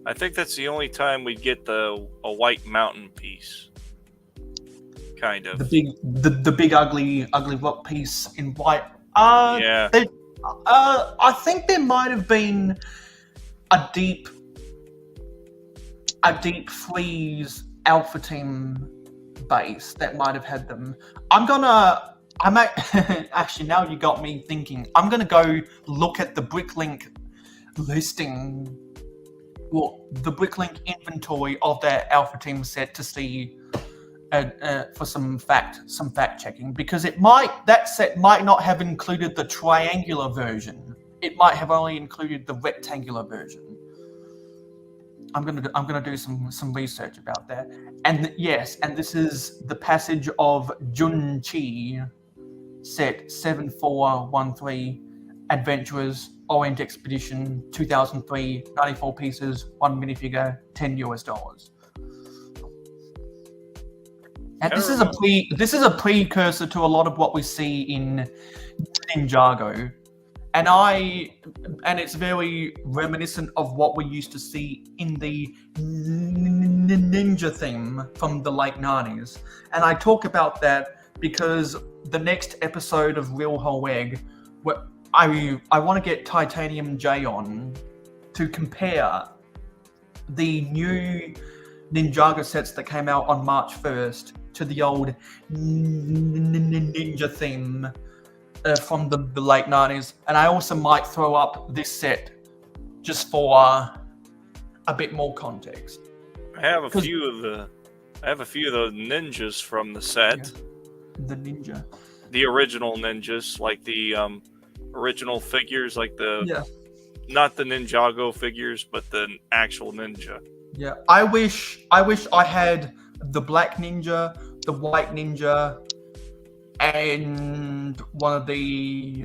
I think that's the only time we get a white mountain piece. Kind of. The big ugly rock piece in white. Yeah. I think there might have been a deep freeze Alpha Team base that might have had them. Actually, now you got me thinking. I'm gonna go look at the Bricklink listing, the Bricklink inventory of that Alpha Team set to see for some fact checking, because that set might not have included the triangular version. It might have only included the rectangular version. I'm gonna do some research about that. And yes, and this is the Passage of Junchi, set 7413, Adventurers Orient Expedition, 2003, 94 pieces, 1 minifigure, $10. And this is a precursor to a lot of what we see in Ninjago. And it's very reminiscent of what we used to see in the ninja theme from the late 90s. And I talk about that because the next episode of Real Whole Egg, I want to get Titanium J on to compare the new Ninjago sets that came out on March 1st to the old ninja theme from the late 90s. And I also might throw up this set just for a bit more context. I have a few of the ninjas from the set. Yeah. The ninja. The original ninjas, like the original figures, like not the Ninjago figures, but the actual ninja. Yeah, I wish I had the black ninja, the white ninja, and one of the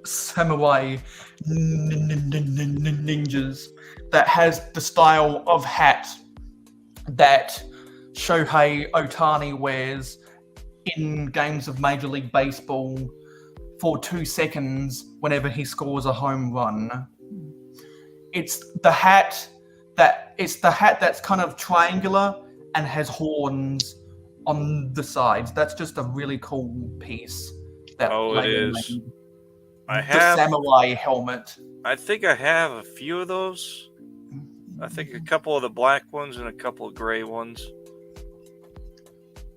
samurai ninjas that has the style of hat that Shohei Ohtani wears in games of Major League Baseball for 2 seconds whenever he scores a home run. It's the hat that's kind of triangular and has horns on the sides. That's just a really cool piece. That it is. made. I The have samurai helmet. I think I have a few of those. I think a couple of the black ones and a couple of gray ones.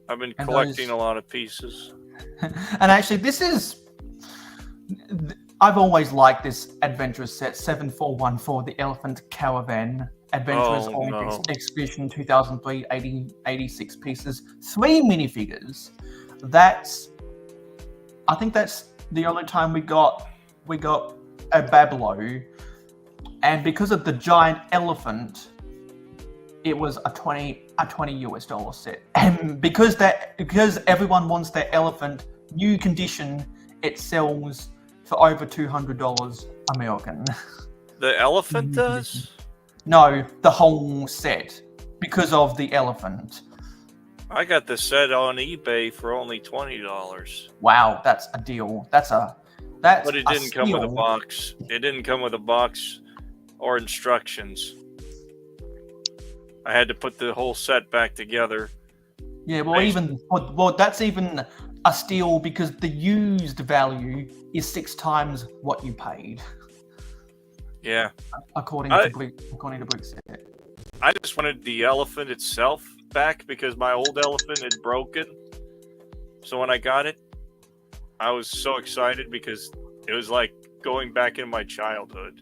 I've been And collecting those- a lot of pieces. And actually, I've always liked this adventurous set, 7414, the Elephant Caravan. Adventurous Oh, Home no. Expedition 2003, 86 pieces, 3 minifigures. I think that's the only time we got a Bablo. And because of the giant elephant, it was a $20 US set. And because everyone wants their elephant, new condition, it sells for over $200 American. The elephant does? No, the whole set, because of the elephant. I got the set on eBay for only $20. Wow, that's a deal. But But it didn't come with a box. It didn't come with a box or instructions. I had to put the whole set back together. Yeah, well, that's even a steal because the used value is 6 times what you paid, Yeah. according to Brickset. I just wanted the elephant itself back because my old elephant had broken. So when I got it, I was so excited because it was like going back in my childhood.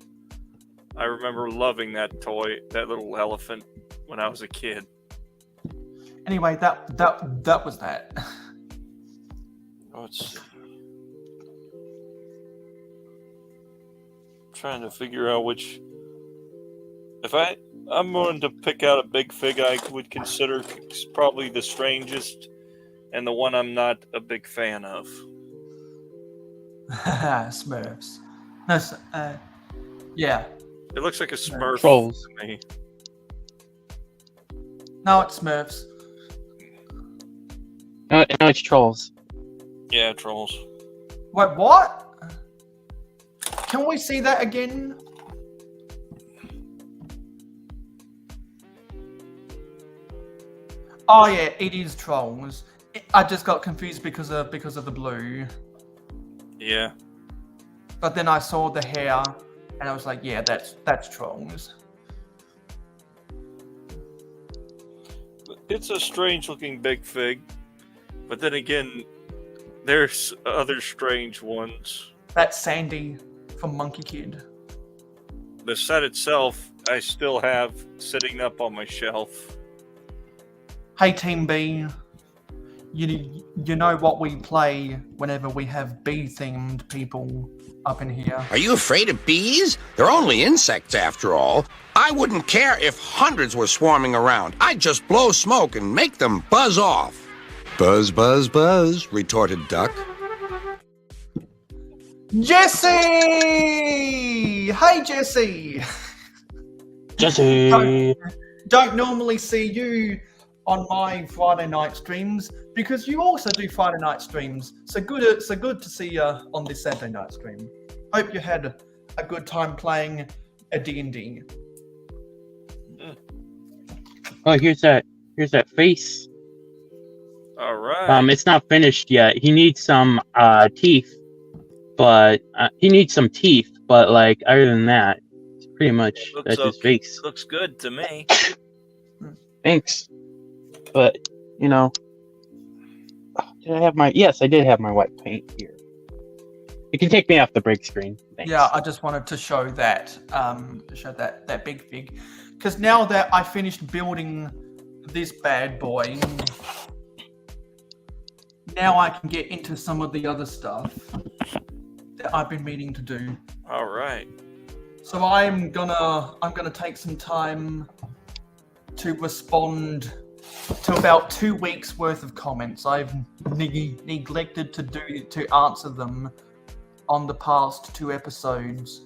I remember loving that toy, that little elephant, when I was a kid. Anyway, that was that. Let's see. Trying to figure out which. I'm going to pick out a big fig I would consider probably the strangest and the one I'm not a big fan of. Smurfs. No, yeah. It looks like a Smurf Trolls. to me. No, it's Smurfs. No, it's trolls. Yeah, trolls. Wait, what? Can we see that again? Oh yeah, it is trolls. I just got confused because of the blue. Yeah. But then I saw the hair, and I was like, yeah, that's trolls. It's a strange looking big fig. But then again, there's other strange ones. That's Sandy from Monkey Kid. The set itself, I still have sitting up on my shelf. Hey Team B, you know what we play whenever we have bee-themed people up in here? Are you afraid of bees? They're only insects after all. I wouldn't care if hundreds were swarming around. I'd just blow smoke and make them buzz off. Buzz, buzz, buzz, retorted Duck. Jesse! Hey Jesse! Jesse. Don't normally see you on my Friday night streams because you also do Friday night streams. So good to see you on this Saturday night stream. Hope you had a good time playing a D&D. Oh, here's that face. All right. It's not finished yet. He needs some teeth, but he needs some teeth. But like other than that, it's pretty much that's his face. Looks good to me. Thanks. But you know, did I have my? Yes, I did have my white paint here. You can take me off the break screen. Thanks. Yeah, I just wanted to show that, that big fig, because now that I finished building this bad boy, now I can get into some of the other stuff that I've been meaning to do. All right. So I'm gonna take some time to respond to about 2 weeks worth of comments. I've neglected to answer them on the past 2 episodes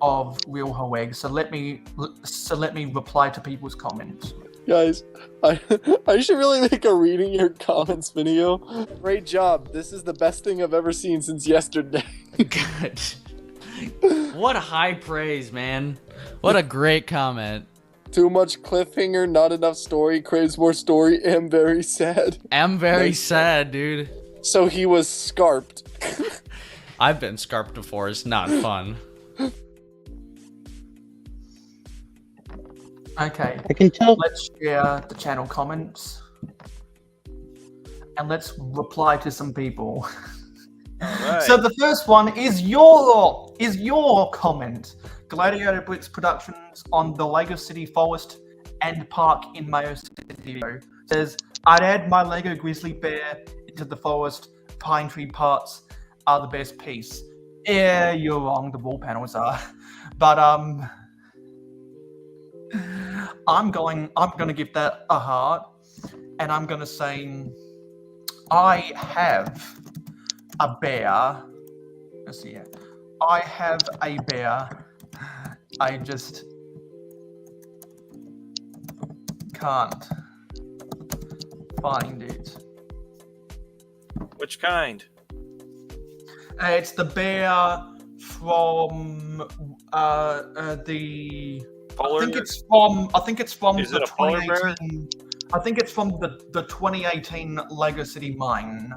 of Real Hoeg. So let me reply to people's comments. Guys, I should really make a reading your comments video. Great job. This is the best thing I've ever seen since yesterday. Good. What high praise, man. What a great comment. Too much cliffhanger, not enough story, craves more story, am very sad. I'm very Nice. sad, dude. So he was scarped. I've been scarped before. It's not fun. Okay, I can tell. let's share the channel comments and let's reply to some people. All right. So the first one is your comment. Gladiator Bricks Productions on the Lego City Forest and Park in Mayo City says, I'd add my Lego Grizzly Bear into the forest. Pine tree parts are the best piece. Yeah, you're wrong. The wall panels are, but I'm gonna give that a heart, and I'm gonna say I have a bear. Let's see here. I have a bear. I just can't find it. Which kind? It's the bear from the. Polar I think it's from Is the it a polar bear? 2018. I think it's from the 2018 Lego City Mine.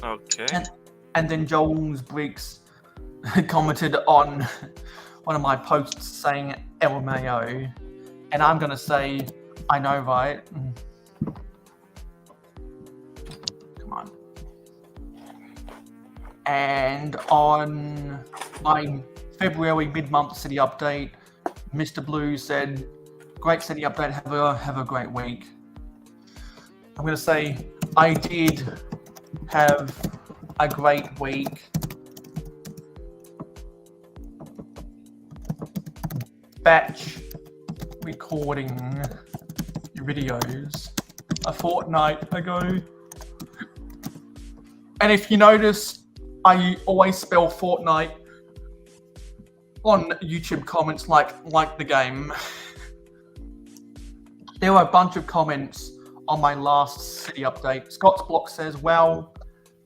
Okay. And then Joel's Briggs commented on one of my posts saying LMAO, and I'm gonna say I know, right? Come on. And on my February mid-month city update, Mr. Blue said, "Great city update. Have a great week." I'm gonna say I did have a great week. Batch recording videos a fortnight ago. And if you notice, I always spell Fortnite on YouTube comments like the game. There were a bunch of comments on my last city update. Scott's Block says, "Wow,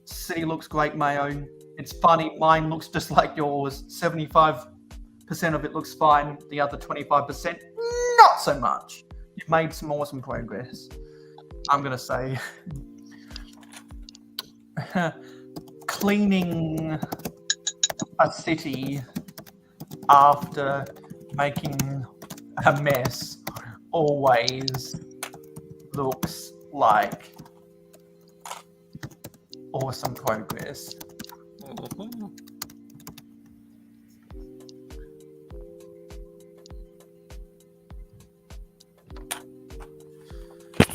city looks great, Mayo. It's funny, mine looks just like yours. 75% of it looks fine. The other 25%, not so much. You've made some awesome progress." I'm gonna say, cleaning a city after making a mess always looks like awesome progress.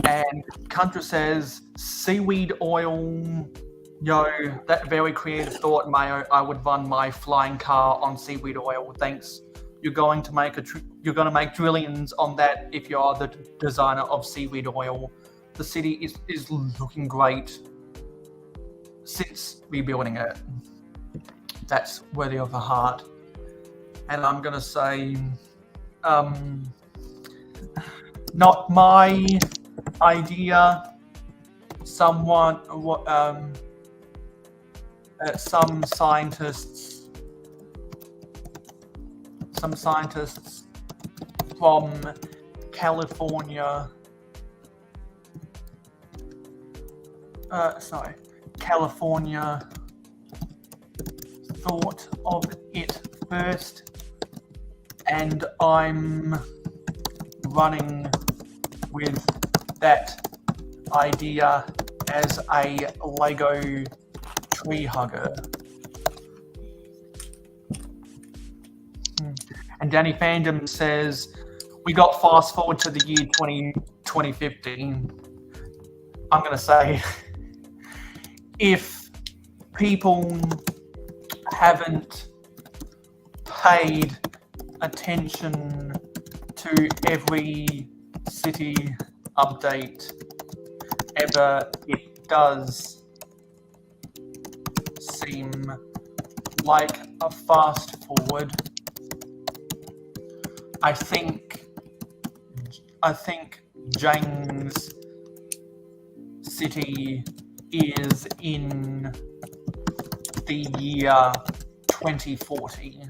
And Contra says, seaweed oil. Yo, that very creative thought, Mayo. I would run my flying car on seaweed oil. Thanks. You're going to make trillions on that if you are the designer of seaweed oil. The city is looking great since rebuilding it. That's worthy of a heart. And I'm gonna say, not my idea. Some scientists from California California thought of it first, and I'm running with that idea as a Lego tree hugger. And Danny Fandom says, we got fast forward to the year 2015. I'm going to say, if people haven't paid attention to every city update ever, it does seem like a fast forward. I think James City is in the year 2040.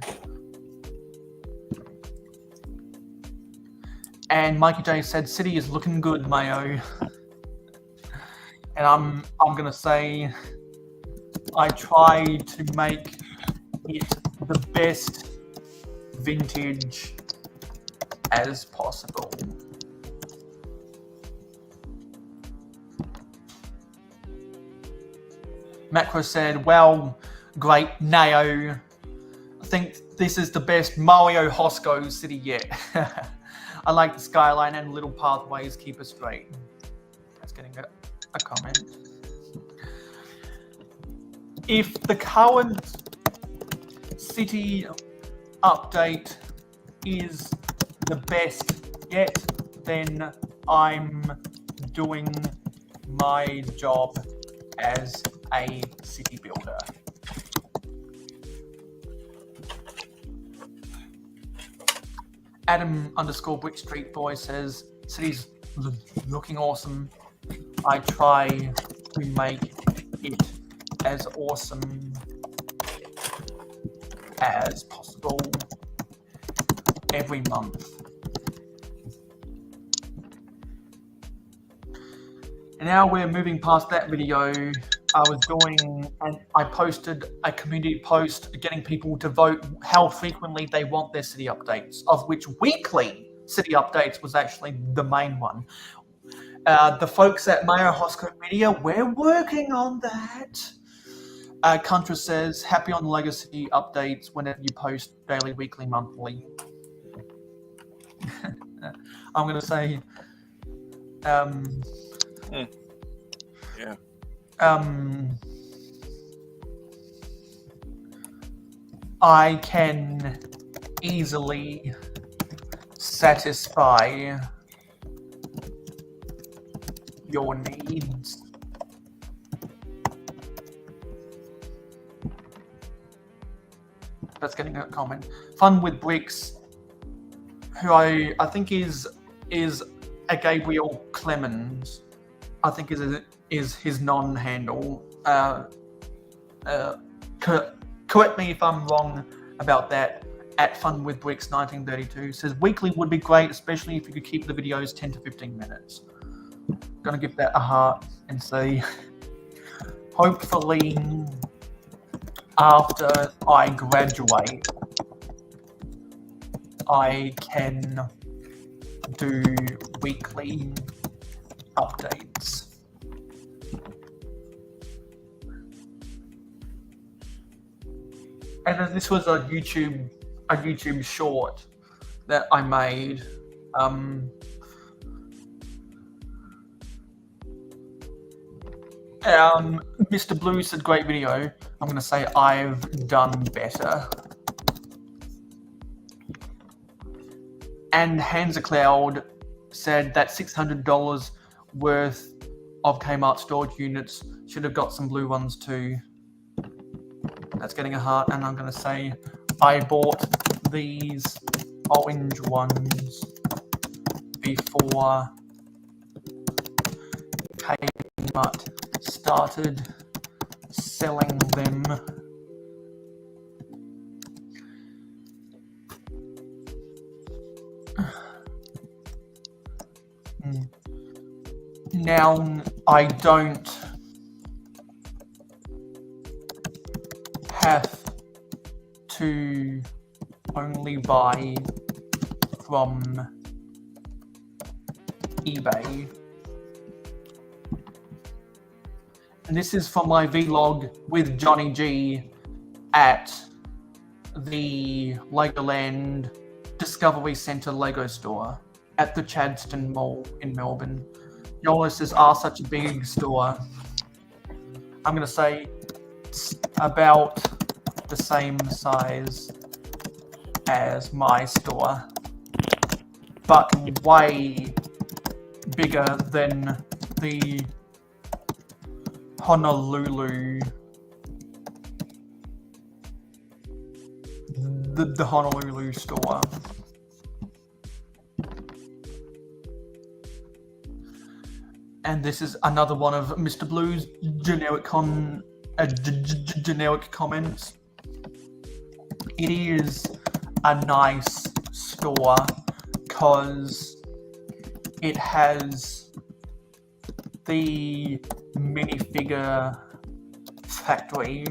And Mikey J said, City is looking good, Mayo. And I'm gonna say, I try to make it the best vintage as possible. Macro said, well, great, Nao. I think this is the best Mayo Hosko city yet. I like the skyline and little pathways keep us straight. That's getting a comment. If the current city update is the best yet, then I'm doing my job as a city builder. Adam_Brick Street Boy says, city's looking awesome. I try to make it as awesome as possible every month. And now we're moving past that video. I was doing, and I posted a community post getting people to vote how frequently they want their city updates, of which weekly city updates was actually the main one. The folks at Mayo Hosko Media, we're working on that. Contra says, happy on the Legacy updates whenever you post daily, weekly, monthly. I'm going to say, Yeah. I can easily satisfy your needs. That's getting a comment. Fun with Bricks, who I think is a Gabriel Clemens. I think is his non-handle. Correct me if I'm wrong about that. At Fun with Bricks 1932 says weekly would be great, especially if you could keep the videos 10 to 15 minutes. Gonna give that a heart and say, hopefully after I graduate, I can do weekly updates. And then this was a YouTube short that I made. Mr. Blue said, great video. I'm going to say I've done better. And Hansa Cloud said that $600 worth of Kmart storage units should have got some blue ones too. That's getting a heart, and I'm going to say I bought these orange ones before Kmart started selling them. Now, I don't have to only buy from eBay. And this is from my vlog with Johnny G at the Legoland Discovery Centre Lego store at the Chadstone Mall in Melbourne. Yola says, such a big store. I'm going to say it's about the same size as my store, but way bigger than the Honolulu, the Honolulu store. And this is another one of Mr. Blue's generic generic comments. It is a nice store because it has the minifigure factory.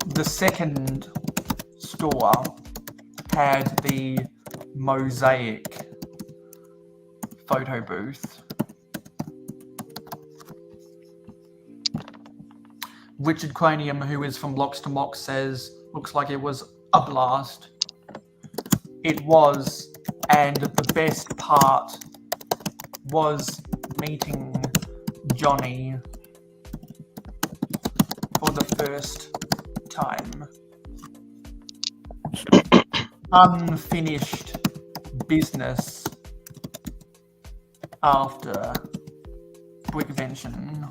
The second store had the mosaic photo booth. Richard Cranium, who is from Locks to Mox, says, looks like it was a blast. It was, and the best part was meeting Johnny for the first time. Unfinished business after Brickvention.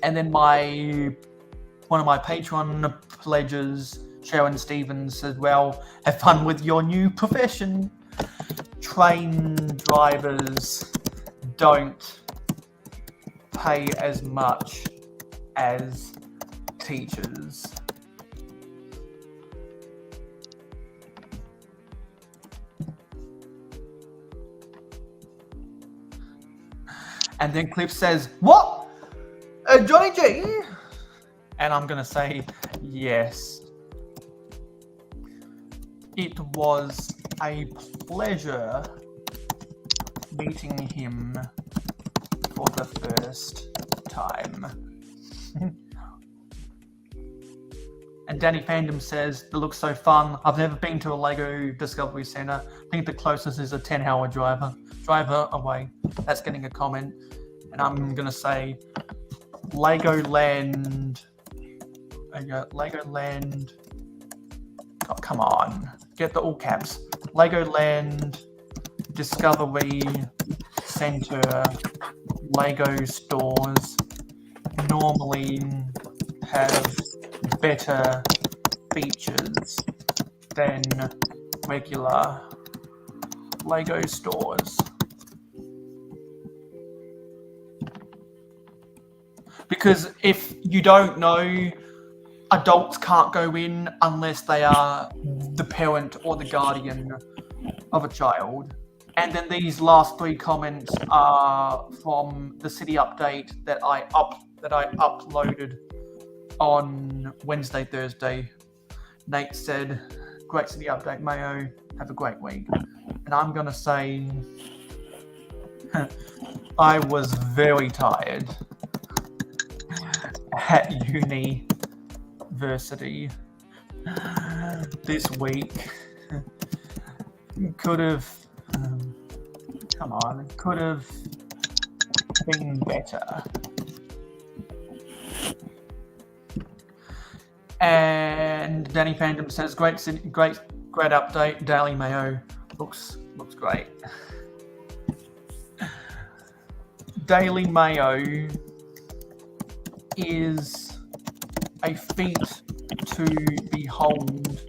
And then one of my Patreon pledges, Sharon Stevens, said, well, have fun with your new profession. Train drivers don't pay as much as teachers. And then Cliff says, what? Johnny G? And I'm gonna say, yes. It was a pleasure meeting him for the first time. And Danny Fandom says, it looks so fun. I've never been to a Lego Discovery Centre. I think the closest is a 10-hour driver away. That's getting a comment. And I'm gonna say, Legoland. Legoland. Oh, come on. Get the all caps. Legoland Discovery Centre Lego stores normally have better features than regular Lego stores. Because if you don't know, adults can't go in unless they are the parent or the guardian of a child. And then these last three comments are from the city update that I uploaded on Wednesday, Thursday. Nate said, great city update, Mayo, have a great week. And I'm gonna say, I was very tired at university this week. Could have been better. And Danny Fandom says, great update. Daily Mayo looks great. Daily Mayo is a feat to behold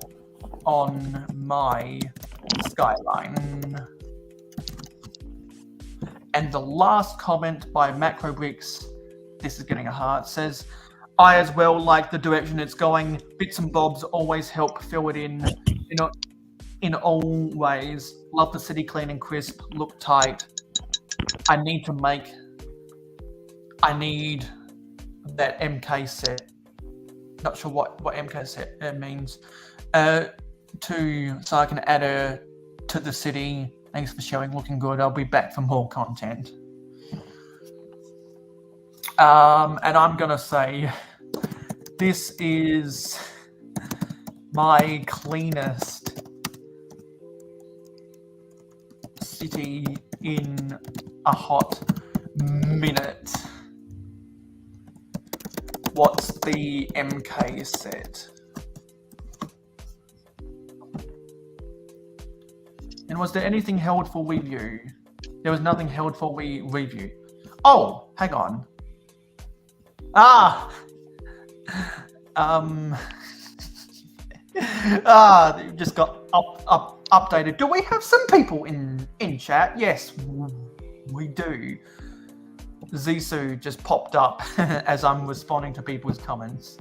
on my skyline. And the last comment by Macrobricks, this is getting a heart, says, I as well like the direction it's going. Bits and bobs always help fill it in all ways. Love the city clean and crisp, look tight. I need that MK set. Not sure what MK set means. So I can add her to the city. Thanks for showing. Looking good. I'll be back for more content. And I'm gonna say this is my cleanest city in a hot minute. What's the MK set? And was there anything held for review? There was nothing held for review. Oh, hang on. It just got updated. Do we have some people in chat? Yes, we do. Zisu just popped up as I'm responding to people's comments.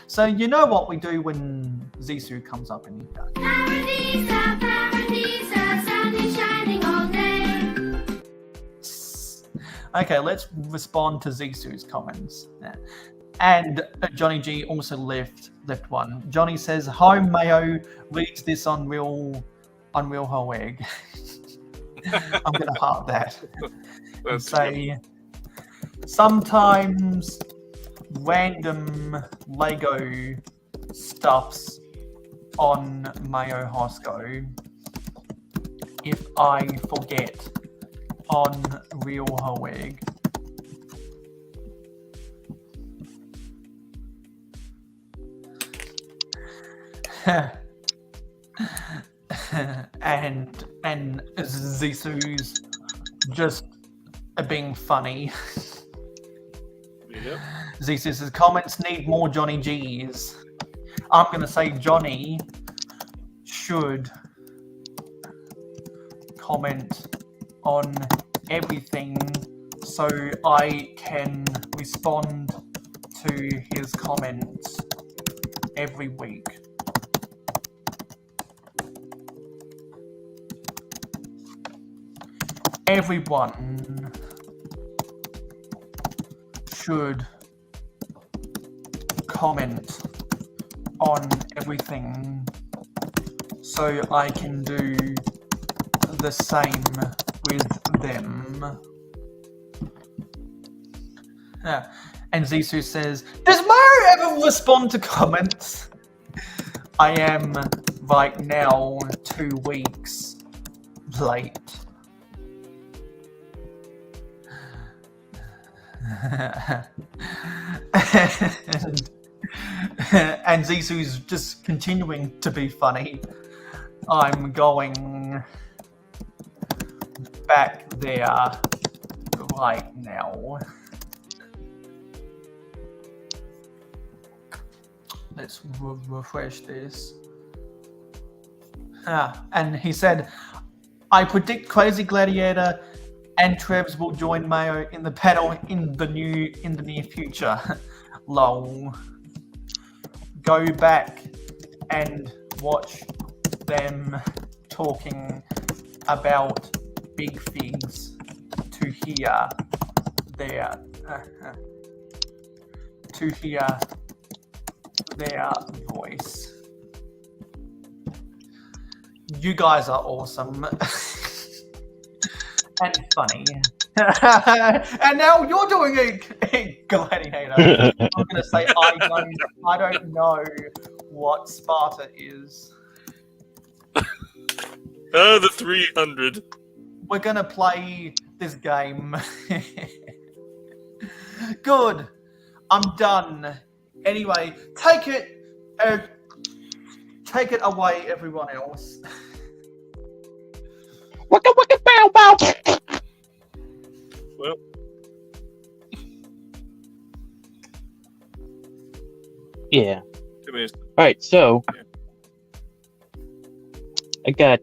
So you know what we do when Zisu comes up in here. Paradisa, sun is shining all day. Okay, let's respond to Zisu's comments. And Johnny G also left one. Johnny says, "Hi Mayo, reads this on real Hoeg." I'm gonna heart that and say, sometimes random Lego stuffs on Mayo Hosko if I forget on real Hoeg. and Zisu's just being funny. Yep. Zisu's comments need more Johnny G's. I'm gonna say Johnny should comment on everything so I can respond to his comments every week. Everyone should comment on everything so I can do the same with them. And Zisu says, "Does Mario ever respond to comments?" I am right now 2 weeks late. and Zisu's just continuing to be funny. I'm going back there right now. Let's refresh this. And he said, "I predict Crazy Gladiator and Trebs will join Mayo in the panel in the near future." Lol. Go back and watch them talking about big figs to hear their voice. You guys are awesome. And funny. And now you're doing a gladiator. I'm gonna say I don't know what Sparta is. The 300. We're gonna play this game. Good. I'm done. Anyway, take it away, everyone else. Wicka wicka bow bow. Well, Yeah. give me a Alright, so I got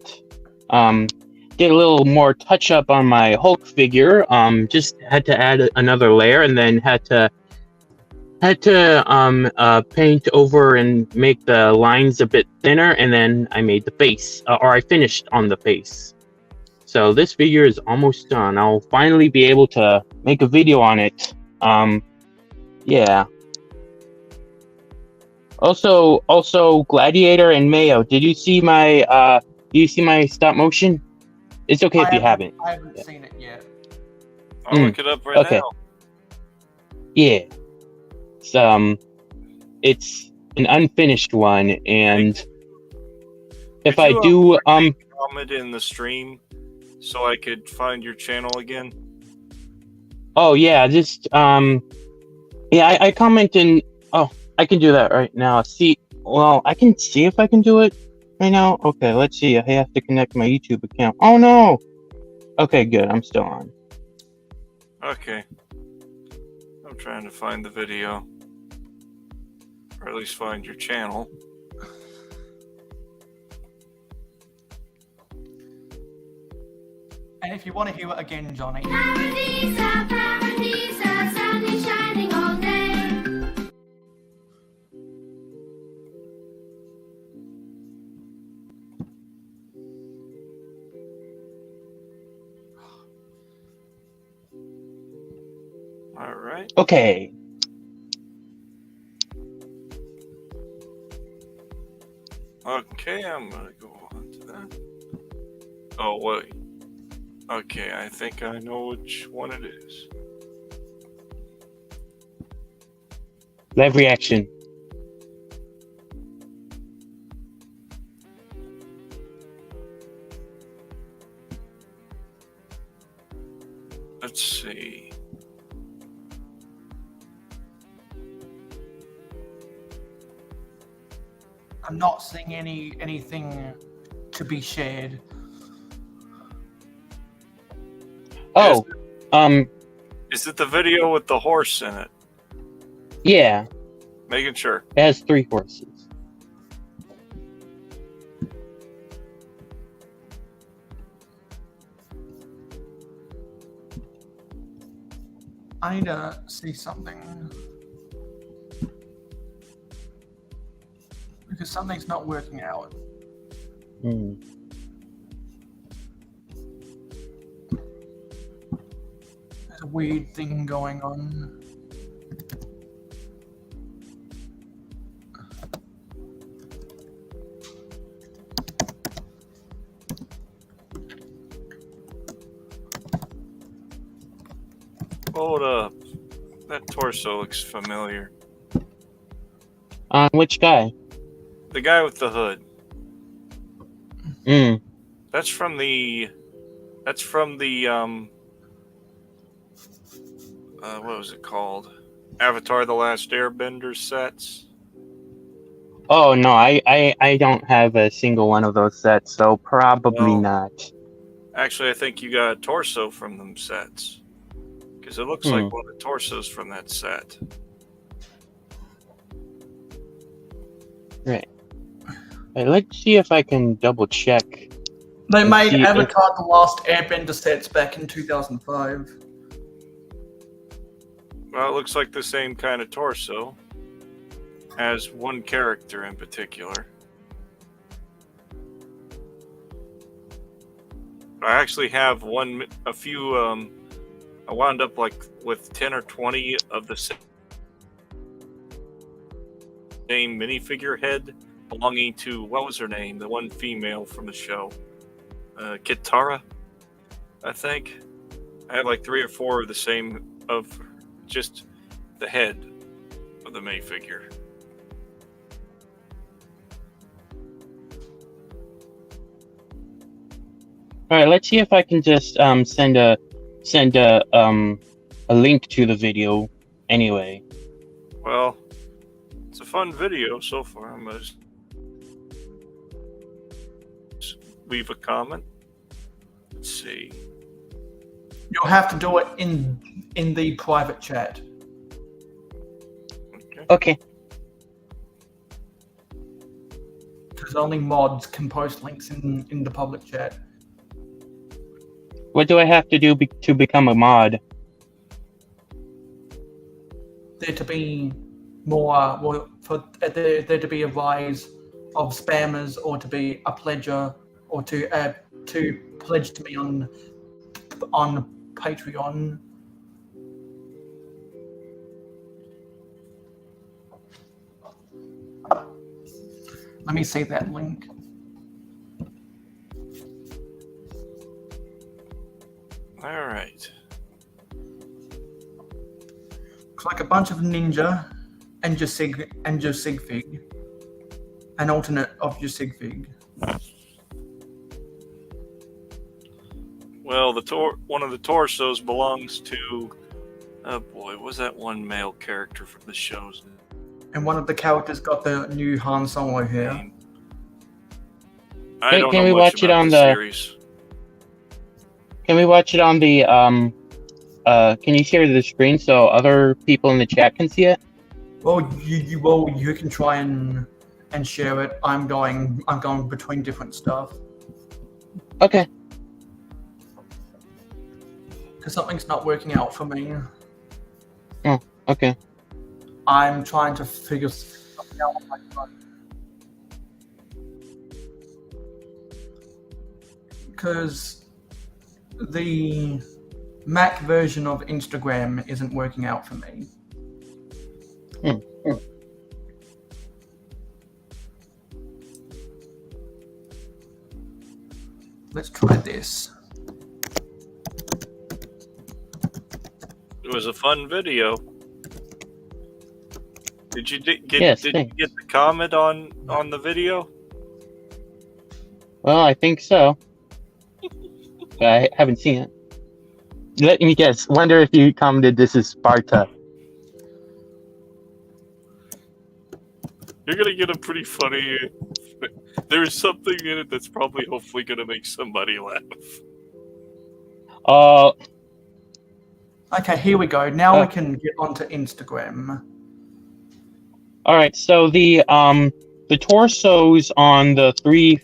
did a little more touch up on my Hulk figure. Just had to add another layer and then had to paint over and make the lines a bit thinner, and then I made the face, or I finished on the face. So this figure is almost done. I'll finally be able to make a video on it. Yeah. Also, Gladiator and Mayo. Did you see my stop motion? It's okay if you haven't. I haven't seen it yet. I'll look it up right okay. now. Yeah. It's an unfinished one, and if I do comment in the stream so I could find your channel again. Oh yeah, just yeah, I comment in. Oh, I can do that right now. I can see if I can do it right now. Okay, let's see. I have to connect my YouTube account. Oh no. Okay, good. I'm still on. Okay. I'm trying to find the video. Or at least find your channel. And if you want to hear it again, Johnny. Paradisa, Paradisa, sun is shining all day. All right. Okay. Okay, I'm gonna go on to that. Oh, wait. Okay, I think I know which one it is. Live reaction. Let's see. I'm not seeing anything to be shared. Oh, Is it the video with the horse in it? yeah. Making sure. It has 3 horses. I need to see something. Because something's not working out. Hmm. There's a weird thing going on. Hold up. That torso looks familiar. Which guy? The guy with the hood. Hmm. That's from the what was it called? Avatar: The Last Airbender sets. Oh no, I don't have a single one of those sets, so probably not. Actually, I think you got a torso from them sets. Because it looks like one of the torsos from that set. Right. Right, let's see if I can double check. They made see if- Avatar The Last Airbender sets back in 2005. Well, it looks like the same kind of torso as one character in particular. I actually have a few. I wound up like with 10 or 20 of the same minifigure head belonging to, what was her name? The one female from the show. Kitara, I think. I had like 3 or 4 of the same, of just the head of the minifigure. All right, let's see if I can just send a link to the video anyway. Well, it's a fun video so far. I'm gonna just leave a comment. Let's see. You'll have to do it in the private chat. Okay. Because only mods can post links in the public chat. What do I have to do to become a mod? There to be more, for there to be a rise of spammers, or to be a pledger, or to to pledge to me on Patreon. Let me see that link. All right. It's like a bunch of ninja and your Sigfig, an alternate of your Sigfig. Well, one of the torsos belongs to. Oh boy, was that one male character from the shows? And one of the characters got the new Han Solo hair. I don't Can know we much watch it about on the the- series. Can we watch it on the can you share the screen so other people in the chat can see it? Well, you can try and share it. I'm going between different stuff Okay. because something's not working out for me. Oh, okay. I'm trying to figure something out on my phone. Because the Mac version of Instagram isn't working out for me. Let's try this. It was a fun video. Did you get Yes, did you thanks. get the comment on the video? Well, I think so. But I haven't seen it. Let me guess. Wonder if you commented this is Sparta. You're gonna get a pretty funny. There's something in it that's probably hopefully gonna make somebody laugh. Okay, here we go. Now we can get onto Instagram. All right. So the torsos on the three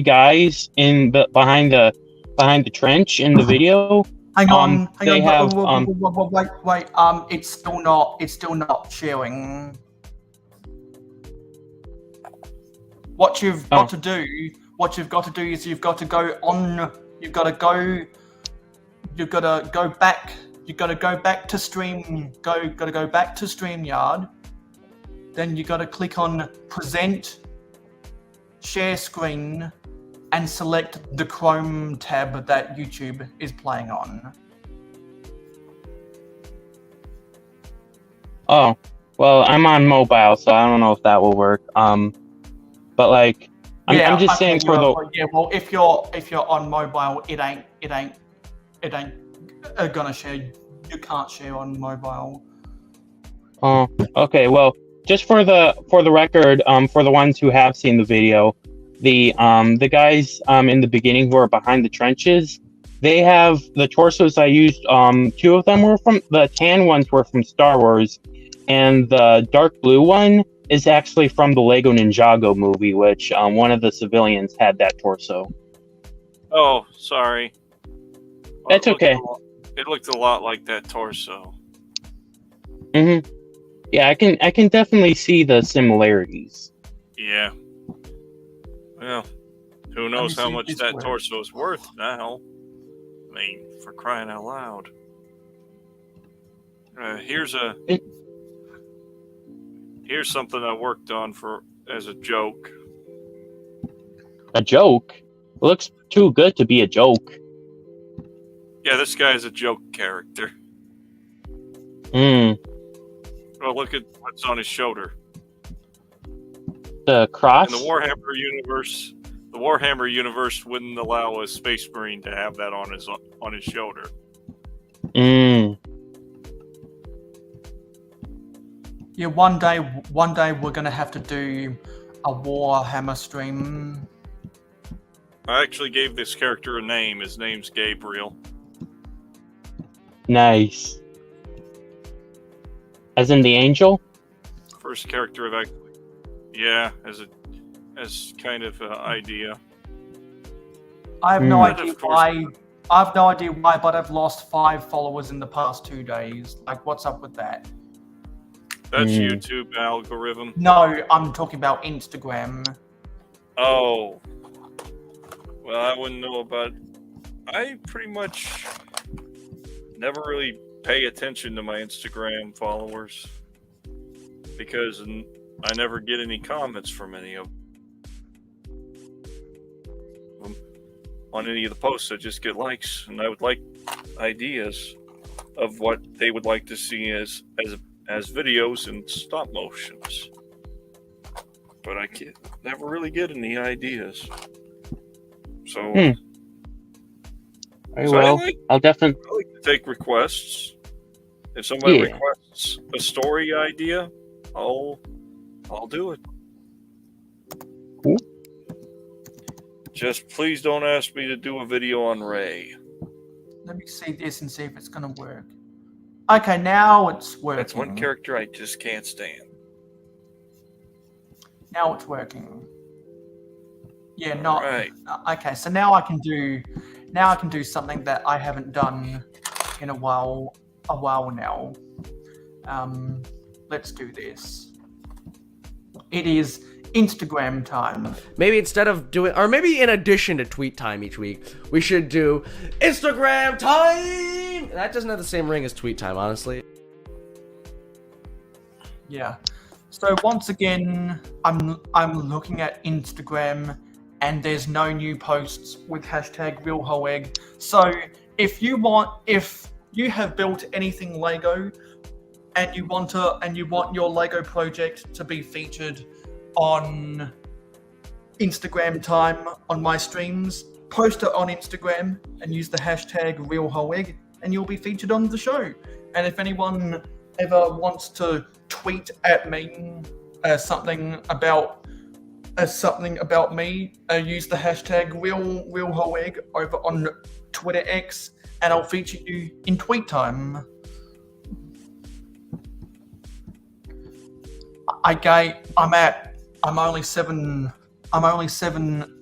guys in the behind the trench in the video. Hang on, they have wait. It's still not sharing. What you've got to do is you've got to go back. You've got to go back to stream. Got to go back to StreamYard. Then you got to click on Present, Share Screen, and select the Chrome tab that YouTube is playing on. Oh, well, I'm on mobile, so I don't know if that will work. But like, I'm just saying for the well, if you're on mobile, it ain't gonna share. You can't share on mobile. Oh, okay. Well, just for the record, for the ones who have seen the video, the guys in the beginning who are behind the trenches, they have the torsos I used. Two of them were from the tan ones were from Star Wars, and the dark blue one is actually from the Lego Ninjago movie, which one of the civilians had that torso. Oh, sorry. That's okay. It looked a lot like that torso. Mm-hmm. Yeah, I can definitely see the similarities. Yeah. Well, who knows how much that torso is worth now? I mean, for crying out loud. Here's something I worked on as a joke. A joke? It looks too good to be a joke. Yeah, this guy is a joke character. Hmm. Well, look at what's on his shoulder. The cross? In the Warhammer universe wouldn't allow a Space Marine to have that on his shoulder. Hmm. Yeah, one day we're gonna have to do a Warhammer stream. I actually gave this character a name. His name's Gabriel. Nice. As in the angel? First character I've actually, yeah, as kind of an idea. I have no But idea of course- why. I have no idea why, but I've lost 5 followers in the past 2 days. Like, what's up with that? That's YouTube algorithm. No, I'm talking about Instagram. Oh. Well, I wouldn't know about. I pretty much never really pay attention to my Instagram followers because I never get any comments from any of them on any of the posts. I just get likes, and I would like ideas of what they would like to see as videos and stop motions. But I never really get any ideas. So, Very well. I'll definitely. I like to take requests. If somebody Yeah. requests a story idea, I'll do it. Cool. Just please don't ask me to do a video on Ray. Let me see this and see if it's gonna work. Okay, now it's working. That's one character I just can't stand. Now it's working. Yeah, not Right. okay. So now I can do something that I haven't done in a while now. Let's do this. It is Instagram time. Maybe instead of doing, or maybe in addition to tweet time each week, we should do Instagram time. That doesn't have the same ring as tweet time, honestly. Yeah. So once again, I'm looking at Instagram, and there's no new posts with hashtag RealHoeg. So if you have built anything Lego, and you want your Lego project to be featured on Instagram time on my streams, post it on Instagram and use the hashtag RealHoeg, and you'll be featured on the show. And if anyone ever wants to tweet at me something about me, use the hashtag RealHoeg over on Twitter X, and I'll feature you in tweet time. I'm only seven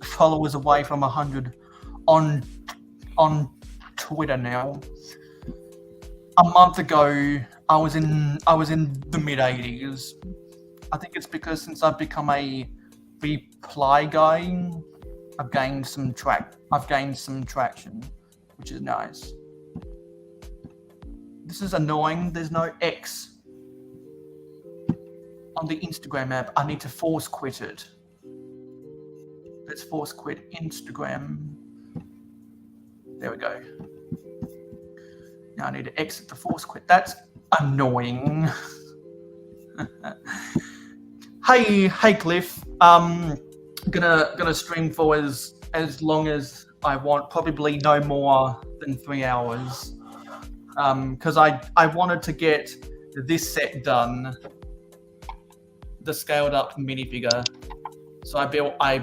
followers away from 100 on Twitter now. A month ago, I was in the mid 80s. I think it's because since I've become a reply guy, I've gained some traction, which is nice. This is annoying. There's no X on the Instagram app. I need to force quit it. Let's force quit Instagram. There we go. Now I need to exit the force quit. That's annoying. Hey Cliff. Gonna stream for as long as I want. Probably no more than 3 hours. Because I wanted to get this set done. The scaled up minifigure. So I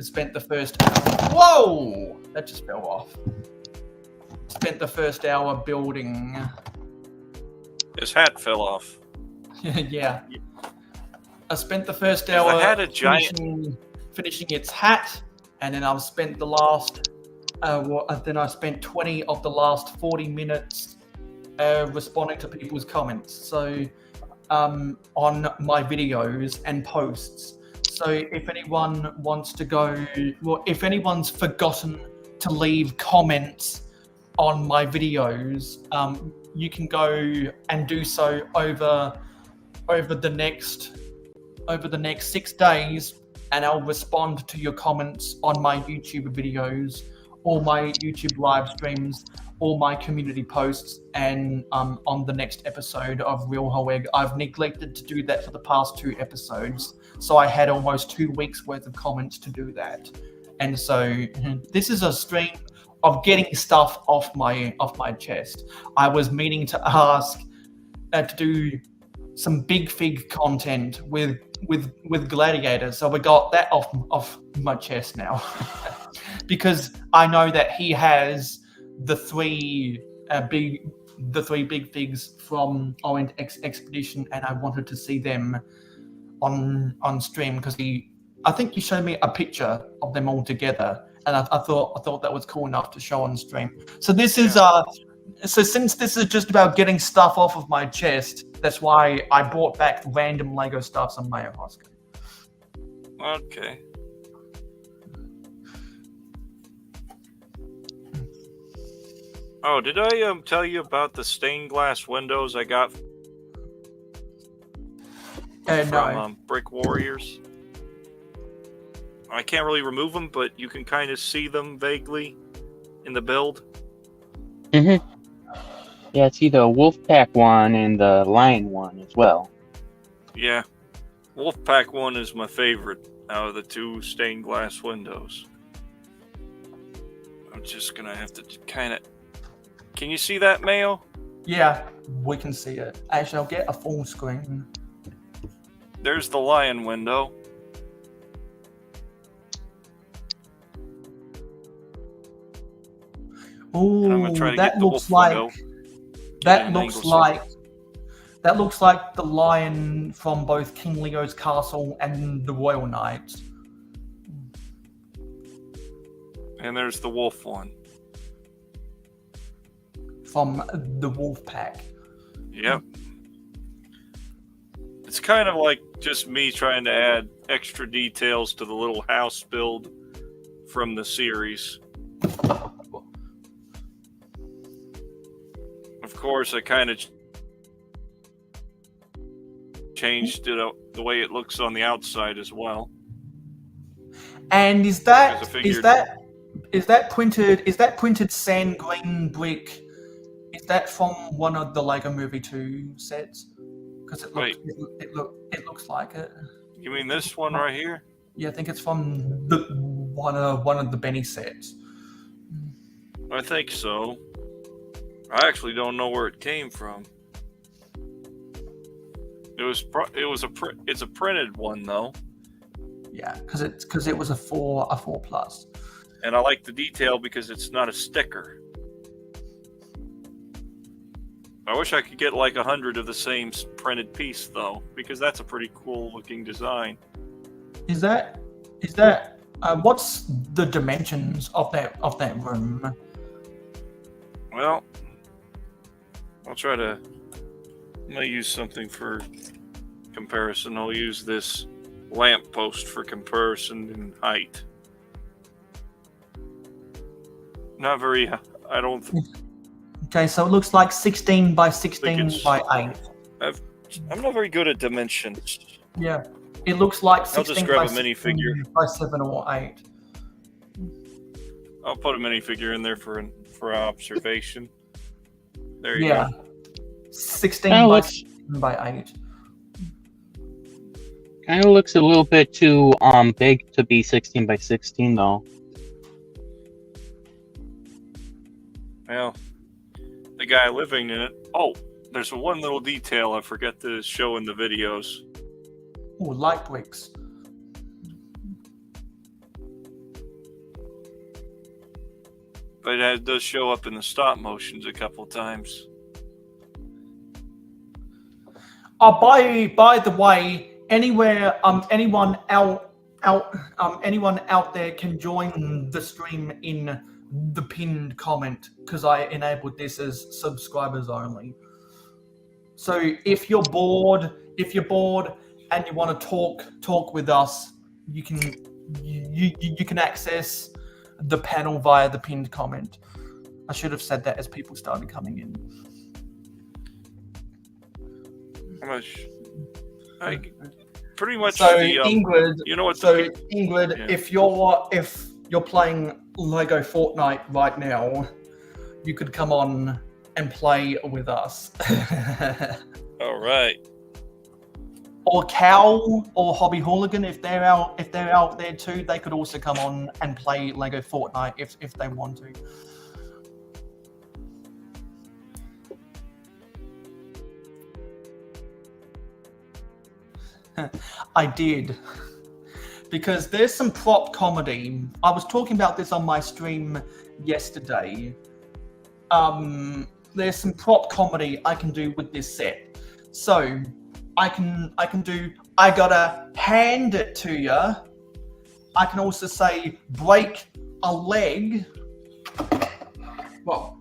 spent the first hour. Whoa! That just fell off. Spent the first hour building. His hat fell off. Yeah. I spent the first hour finishing its hat, and then I've spent the last then I spent 20 of the last 40 minutes responding to people's comments. So on my videos and posts. So if anyone wants to go, well, if anyone's forgotten to leave comments on my videos, you can go and do so over the next 6 days, and I'll respond to your comments on my YouTube videos, or my YouTube live streams, or my community posts, and on the next episode of Real Hoeg. I've neglected to do that for the past 2 episodes, so I had almost 2 weeks worth of comments to do that. And so this is a stream of getting stuff off my chest. I was meaning to ask to do some big fig content with Gladiator, so we got that off my chest now. Because I know that he has the three big figs from Orient Expedition, and I wanted to see them on stream because I think he showed me a picture of them all together, and I thought that was cool enough to show on stream. So this is so since this is just about getting stuff off of my chest, that's why I brought back random Lego stuffs on Mayo Hosko. Okay. Oh, did I tell you about the stained glass windows I got from No. Brick Warriors? I can't really remove them, but you can kind of see them vaguely in the build. Yeah, I see the Wolfpack one and the Lion one as well. Yeah, Wolfpack one is my favorite out of the two stained glass windows. I'm just gonna have to kind of. Can you see that, Mayo? Yeah, we can see it. Actually, I'll get a full screen. There's the Lion window. Ooh, I'm gonna try to that get the looks wolf like window. that an looks angle like that looks like the lion from both King Leo's castle and the Royal Knights. And there's the wolf one. From the wolf pack. Yep. It's kind of like just me trying to add extra details to the little house build from the series. Of course, I kind of changed it the way it looks on the outside as well. And is that printed sand green brick? Is that from one of the Lego Movie 2 sets? Because it looks like it. You mean this one right here? Yeah, I think it's from one of the Benny sets. I think so. I actually don't know where it came from. It's a printed one though. Yeah, because it was a 4 plus. And I like the detail because it's not a sticker. I wish I could get like 100 of the same printed piece though, because that's a pretty cool looking design. Is that what's the dimensions of that room? Well, I'm gonna use something for comparison. I'll use this lamppost for comparison in height. Not very, I don't Okay, so it looks like 16 by 16 by 8. I'm not very good at dimensions. Yeah, it looks like I'll 16 just grab by a minifigure. by 7 or 8. I'll put a minifigure in there for observation. There you Yeah, go. 16 by 16 by 8. Kind of looks a little bit too big to be 16 by 16 though. Well, the guy living in it. Oh, there's one little detail I forgot to show in the videos. Oh, light bricks. But it does show up in the stop motions a couple times. Oh, by the way, anyone out there can join the stream in the pinned comment because I enabled this as subscribers only. So if you're bored and you want to talk with us, you can access the panel via the pinned comment. I should have said that as people started coming in. How much? Pretty much. So Ingrid, you know what? Ingrid, yeah. if you're playing Lego Fortnite right now, you could come on and play with us. All right. Or Cal or Hobby Hooligan, if they're out there too, they could also come on and play Lego Fortnite if they want to. I did. Because there's some prop comedy. I was talking about this on my stream yesterday. There's some prop comedy I can do with this set. So I can do, I gotta hand it to you. I can also say break a leg. Well,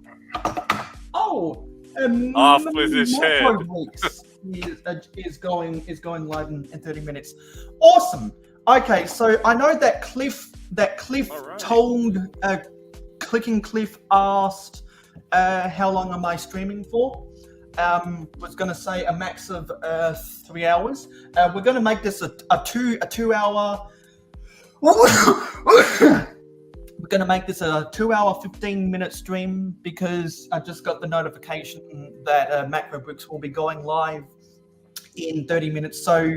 off with his head. Is going live in 30 minutes. Awesome. Okay, so I know that Cliff Right. told Clicking Cliff asked How long am I streaming for? Was going to say a max of 3 hours. We're going to make this a 2 hour. We're going to make this a 2 hour 15-minute stream because I just got the notification that Macro Bricks will be going live in 30 minutes. So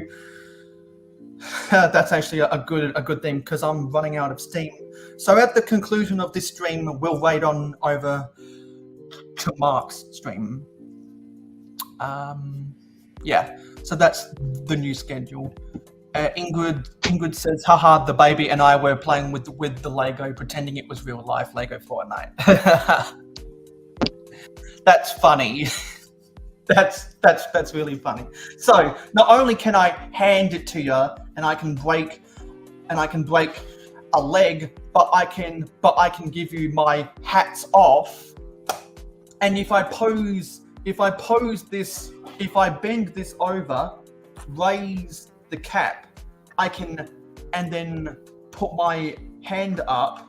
that's actually a good thing because I'm running out of steam. So at the conclusion of this stream, we'll wait on over to Mark's stream. Yeah, so that's the new schedule. Ingrid says, haha, the baby and I were playing with the Lego, pretending it was real life Lego Fortnite. That's funny. That's really funny. So not only can I hand it to you and I can break a leg, but I can give you my hats off. And if I bend this over, raise the cap, I can, and then put my hand up,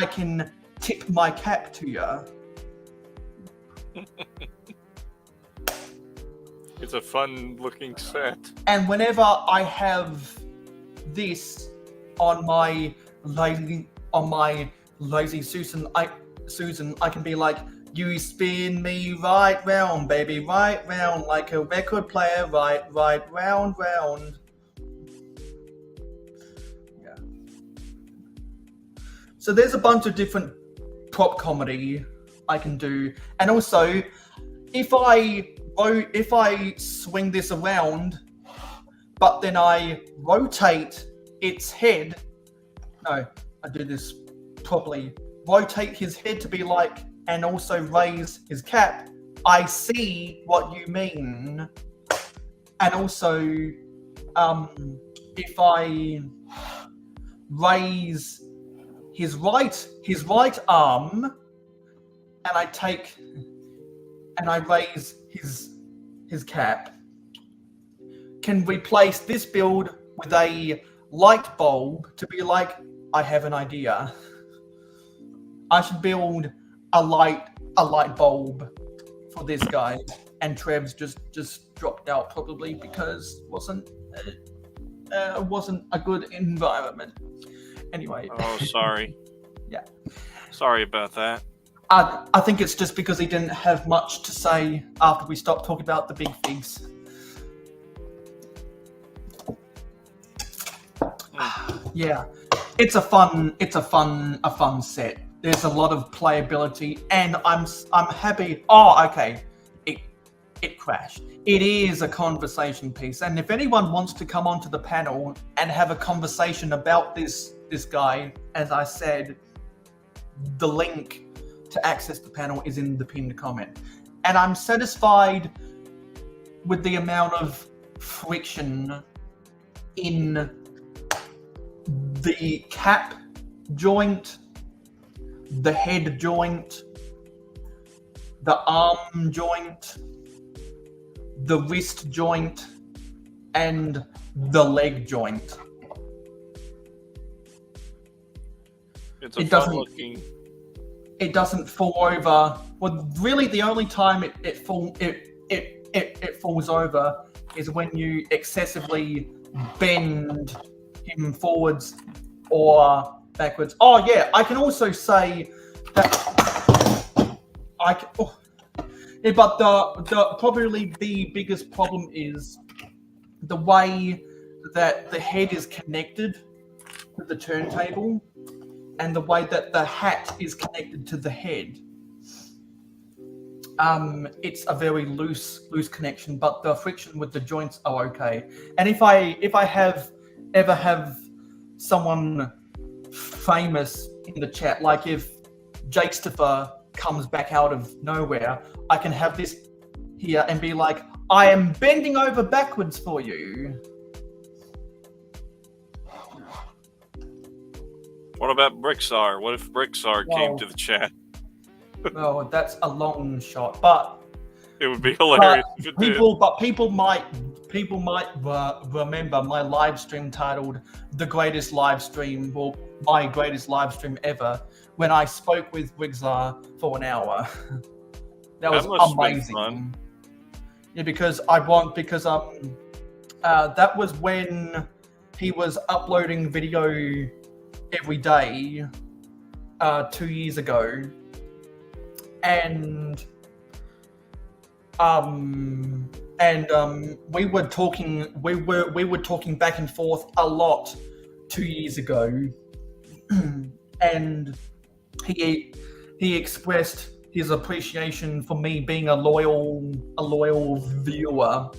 I can tip my cap to you. It's a fun-looking set. And whenever I have this on my lazy Susan, I can be like, you spin me right round, baby, right round, like a record player, right, round. Yeah. So there's a bunch of different prop comedy I can do, and also if I swing this around, but then I rotate its head. No, I do this properly. Rotate his head to be like, and also raise his cap. I see what you mean. And also, if I raise his right arm, and I raise his cap, can replace this build with a light bulb to be like, I have an idea. I should build a light bulb for this guy, and Trev's just dropped out probably because wasn't a good environment. Anyway. Oh, sorry. Yeah. Sorry about that. I think it's just because he didn't have much to say after we stopped talking about the big figs. Yeah, it's a fun set. There's a lot of playability, and I'm happy. Oh, okay, it crashed. It is a conversation piece, and if anyone wants to come onto the panel and have a conversation about this guy, as I said, the link to access the panel is in the pinned comment. And I'm satisfied with the amount of friction in the cap joint, the head joint, the arm joint, the wrist joint, and the leg joint. It's a fun-looking. It doesn't fall over. Well, really, the only time it falls over is when you excessively bend him forwards or backwards. Oh yeah, I can also say that but the probably the biggest problem is the way that the head is connected to the turntable, and the way that the hat is connected to the head. It's a very loose connection, but the friction with the joints are okay. And if I ever have someone famous in the chat, like if Jakestifer comes back out of nowhere, I can have this here and be like, I am bending over backwards for you. What about Bricksar? What if Bricksar came to the chat? Well, that's a long shot, but it would be hilarious if it did. People might remember my live stream titled "The Greatest Live Stream." Well, my greatest live stream ever when I spoke with Wigzar for an hour. That was must have been amazing. fun. Yeah, because that was when he was uploading video every day 2 years ago, and we were talking back and forth a lot 2 years ago, and he expressed his appreciation for me being a loyal viewer,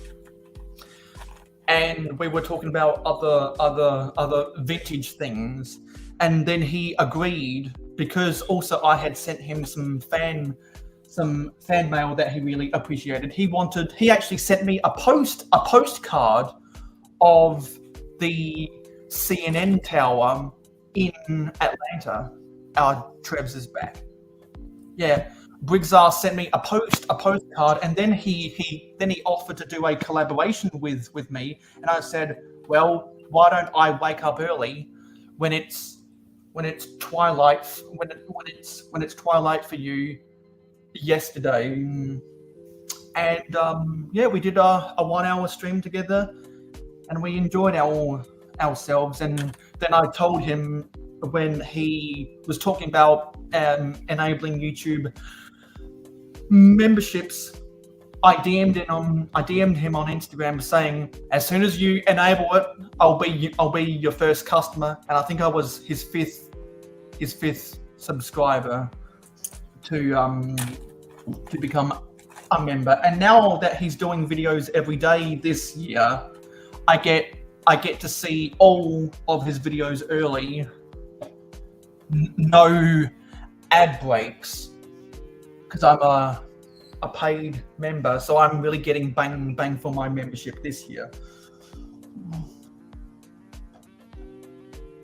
and we were talking about other vintage things, and then he agreed because also I had sent him some fan mail that he really appreciated. He actually sent me a postcard of the CNN tower in Atlanta. Trebs is back. Yeah, Brigzar sent me a postcard, and then he offered to do a collaboration with me, and I said, well, why don't I wake up early when it's twilight when it's twilight for you yesterday, and yeah, we did a 1 hour stream together, and we enjoyed ourselves. And then I told him when he was talking about enabling YouTube memberships, I DM'd him on Instagram saying, as soon as you enable it, I'll be your first customer. And I think I was his fifth subscriber to become a member. And now that he's doing videos every day this year, I get to see all of his videos early. No ad breaks, because I'm a paid member, so I'm really getting bang for my membership this year.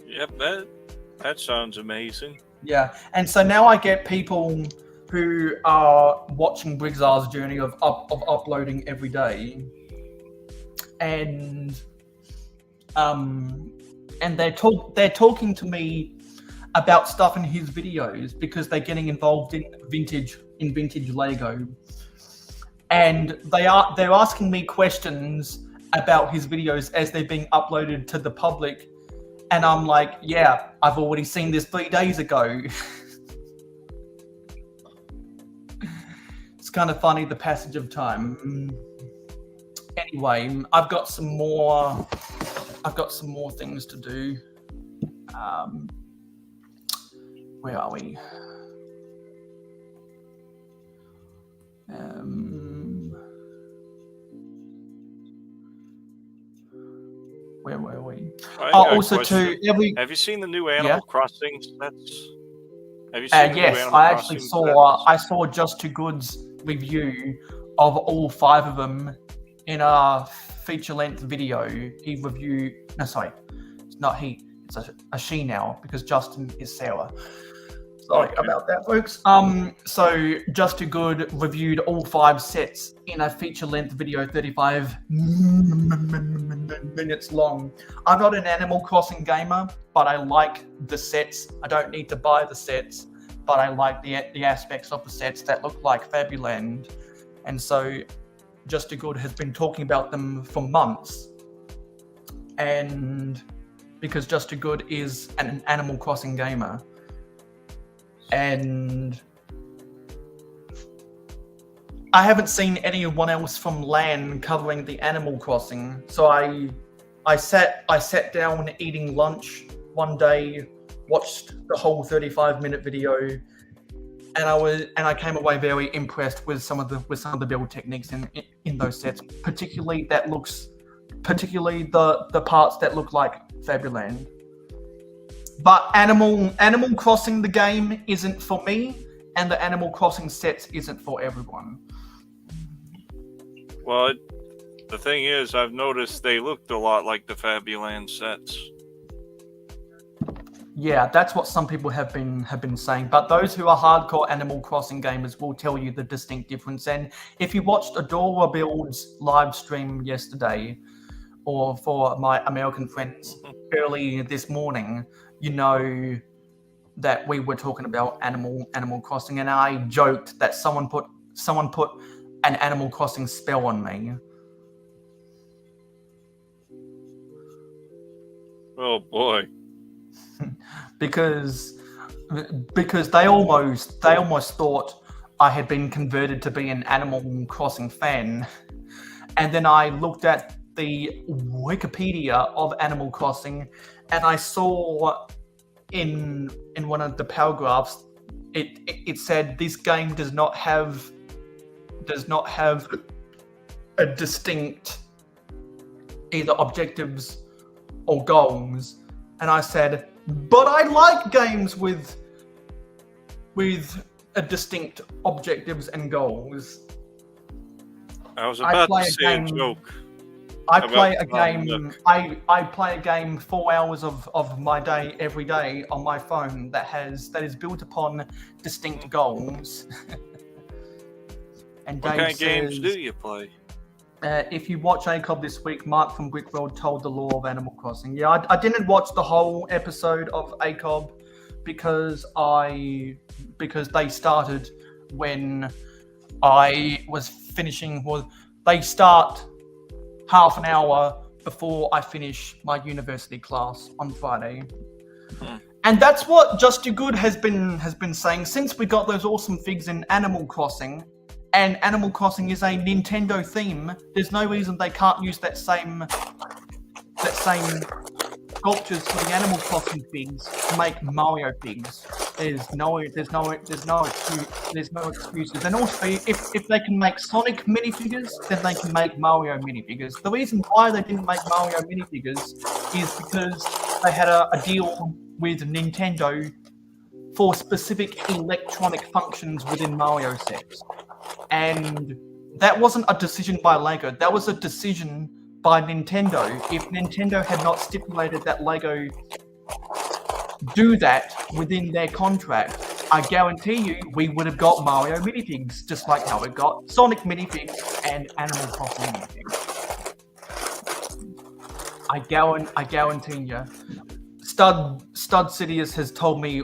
Yep, that sounds amazing. Yeah, and so now I get people who are watching Brigzar's journey of uploading every day, and they're talking to me about stuff in his videos because they're getting involved in vintage Lego, and they're asking me questions about his videos as they're being uploaded to the public, and I'm like, yeah, I've already seen this 3 days ago. It's kind of funny, the passage of time. Anyway, I've got some more things to do. Where are we? Where were we? Also, too, have you seen the new Animal Crossing sets? Have you seen the new yes, Animal I actually Crossing saw. sets? I saw Just Too Good's review of all 5 of them in a feature-length video. He reviewed. No, sorry, it's not he. It's a she now because Justin is Sarah. Sorry about that, folks. So Just Too Good reviewed all 5 sets in a feature-length video, 35 minutes long. I'm not an Animal Crossing gamer, but I like the sets. I don't need to buy the sets, but I like the aspects of the sets that look like Fabuland. And so Just Too Good has been talking about them for months. And because Just Too Good is an Animal Crossing gamer. And I haven't seen anyone else from LAN covering the Animal Crossing, so I sat down eating lunch one day, watched the whole 35-minute video, and I came away very impressed with some of the build techniques in those sets, particularly the parts that look like Fabuland. But Animal Crossing, the game, isn't for me, and the Animal Crossing sets isn't for everyone. Well, the thing is, I've noticed they looked a lot like the Fabuland sets. Yeah, that's what some people have been saying. But those who are hardcore Animal Crossing gamers will tell you the distinct difference. And if you watched Adora Build's live stream yesterday, or for my American friends early this morning, you know that we were talking about Animal Crossing, and I joked that someone put an Animal Crossing spell on me. Oh boy. because they almost thought I had been converted to be an Animal Crossing fan, and then I looked at the Wikipedia of Animal Crossing, and I saw in one of the paragraphs it said this game does not have a distinct either objectives or goals, and I said, but I like games with a distinct objectives and goals. I was about to say a joke. I play a game 4 hours of my day every day on my phone that is built upon distinct goals. And What Dave kind of games says, do you play? if you watch ACOB this week, Mark from Brickworld told the lore of Animal Crossing. Yeah, I didn't watch the whole episode of ACOB because they started when I was finishing. Well, they start half an hour before I finish my university class on Friday. And that's what Just Do Good has been saying since we got those awesome figs in Animal Crossing. And Animal Crossing is a Nintendo theme. There's no reason they can't use that same sculptures for the Animal Crossing figs to make Mario figs. There's no excuses. And also, if they can make Sonic minifigures, then they can make Mario minifigures. The reason why they didn't make Mario minifigures is because they had a deal with Nintendo for specific electronic functions within Mario sets. And that wasn't a decision by LEGO. That was a decision by Nintendo. If Nintendo had not stipulated that LEGO do that within their contract, I guarantee you we would have got Mario minifigs, just like how we got Sonic minifigs and Animal Crossing minifigs. I guarantee you. Stud Sidious has told me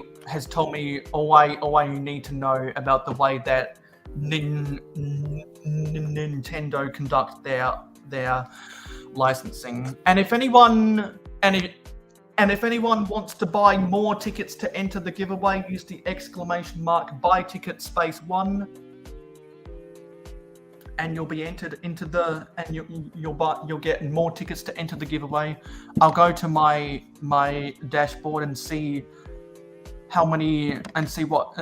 all you need to know about the way that Nintendo conduct their licensing. And if anyone wants to buy more tickets to enter the giveaway, use the ! buy ticket _1, and you'll be entered into the you'll get more tickets to enter the giveaway. I'll go to my dashboard and see how many and see what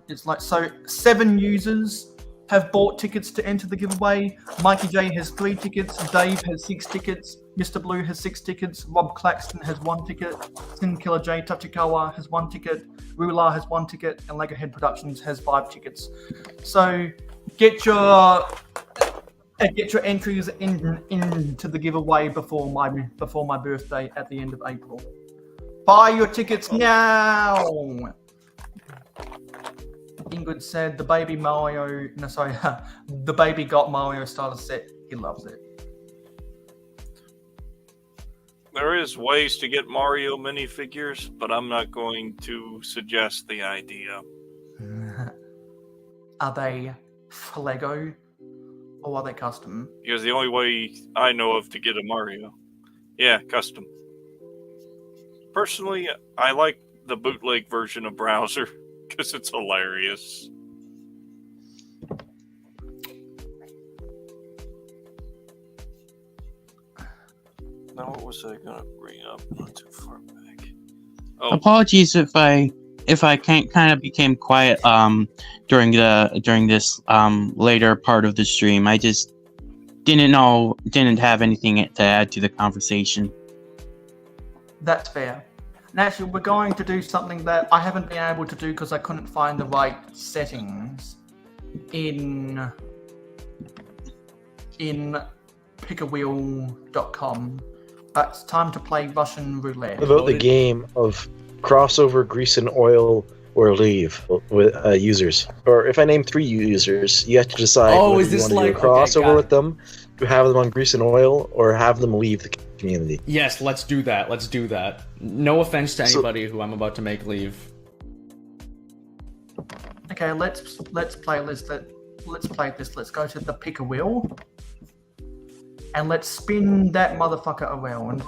it's like. So 7 users have bought tickets to enter the giveaway. Mikey J has 3 tickets. Dave has 6 tickets. Mr. Blue has 6 tickets. Rob Claxton has 1 ticket. Sin Killer J Tachikawa has 1 ticket. Rular has 1 ticket, and Lego Head Productions has 5 tickets. So get your entries into the giveaway before my birthday at the end of April. Buy your tickets now! Ingrid said the baby got Mario starter set. He loves it. There is ways to get Mario minifigures, but I'm not going to suggest the idea. Are they Lego or are they custom? Because the only way I know of to get a Mario, custom. Personally, I like the bootleg version of Browser because it's hilarious. Now, what was I gonna bring up? Not too far back. Oh. Apologies if I can't kind of became quiet during this later part of the stream. I just didn't have anything to add to the conversation. That's fair. And actually, we're going to do something that I haven't been able to do because I couldn't find the right settings in pickawheel.com. But it's time to play Russian roulette. About the game of crossover, grease and oil, or leave with users. Or if I name 3 users, you have to decide whether you want to do a crossover with them, to have them on grease and oil, or have them leave the community. Yes, let's do that. No offense to anybody who I'm about to make leave. Okay, let's play this. Let's play this. Let's go to the pick a wheel, and let's spin that motherfucker around.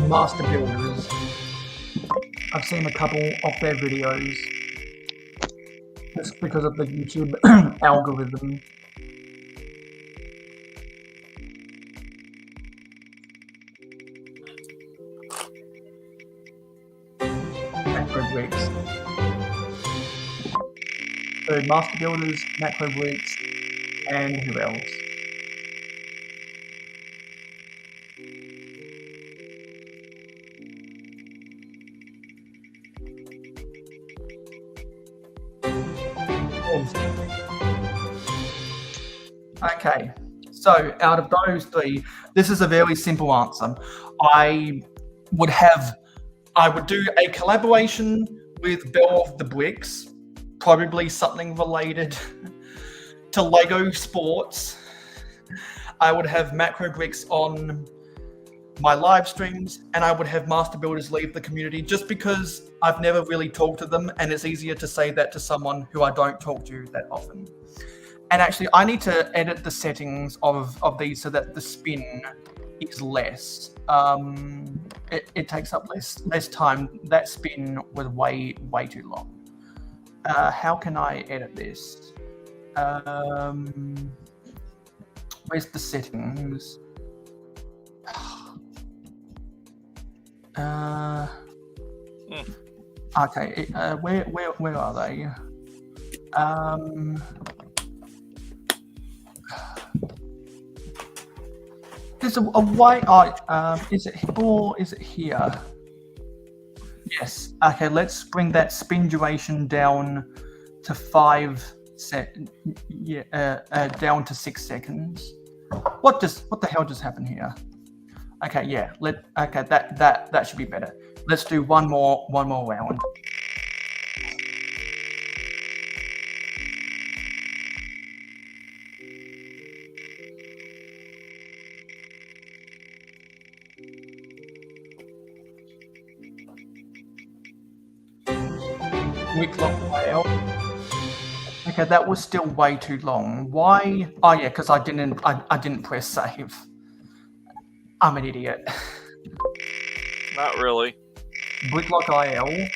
Master Builders. I've seen a couple of their videos just because of the YouTube algorithm. Macro Bricks. So Master Builders, Macro Bricks, and who else? Okay, so out of those three, this is a very simple answer. I would do a collaboration with Bell of the Bricks, probably something related to Lego sports. I would have Macro Bricks on my live streams, and I would have Master Builders leave the community just because I've never really talked to them, and it's easier to say that to someone who I don't talk to that often. And actually, I need to edit the settings of these so that the spin is less. It takes up less time. That spin was way too long. How can I edit this? Where's the settings? Okay. Where are they? There's a way. Is it here? Yes. Okay. Let's bring that spin duration down to down to 6 seconds. What the hell just happened here? Okay. Yeah. Okay. That should be better. Let's do one more round. Okay, that was still way too long. Why? Oh yeah, because I didn't press save. I'm an idiot. Not really. Bricklock IL.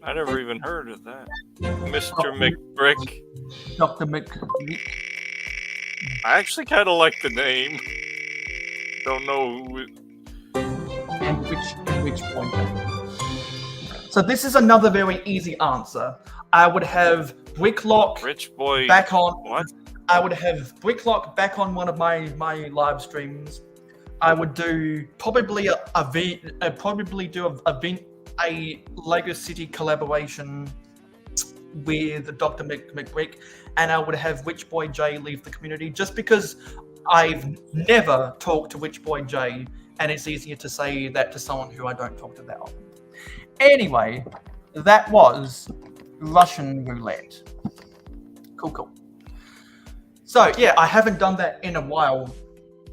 I never even heard of that. Mr. McBrick. Dr. McBrick. I actually kind of like the name. Don't know who. And which point? So this is another very easy answer. I would have Bricklock Rich Boy back on. What? I would have Bricklock back on one of my live streams. I would do probably a Lego City collaboration with Dr. McBrick, and I would have Witchboy J leave the community just because I've never talked to Witchboy J, and it's easier to say that to someone who I don't talk to that often. Anyway, that was Russian roulette. Cool. So yeah, I haven't done that in a while.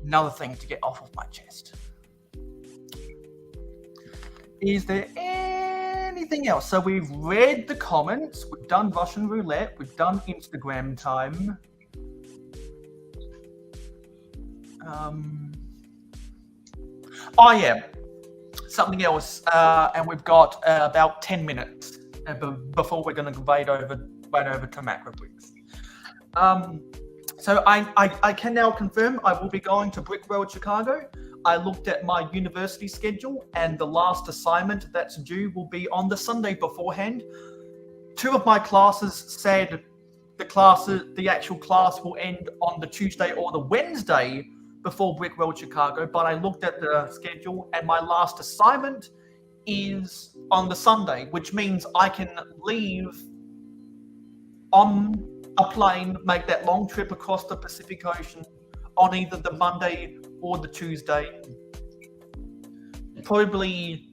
Another thing to get off of my chest. Is there anything else? So we've read the comments, we've done Russian roulette, we've done Instagram time. Oh yeah, something else, and we've got about 10 minutes before we're going to wait over to Macro Bricks. So I can now confirm I will be going to Brick World Chicago. I looked at my university schedule, and the last assignment that's due will be on the Sunday beforehand. 2 of my classes said the actual class will end on the Tuesday or the Wednesday before Brick World Chicago, but I looked at the schedule and my last assignment is on the Sunday, which means I can leave on a plane, make that long trip across the Pacific Ocean on either the Monday or the Tuesday, probably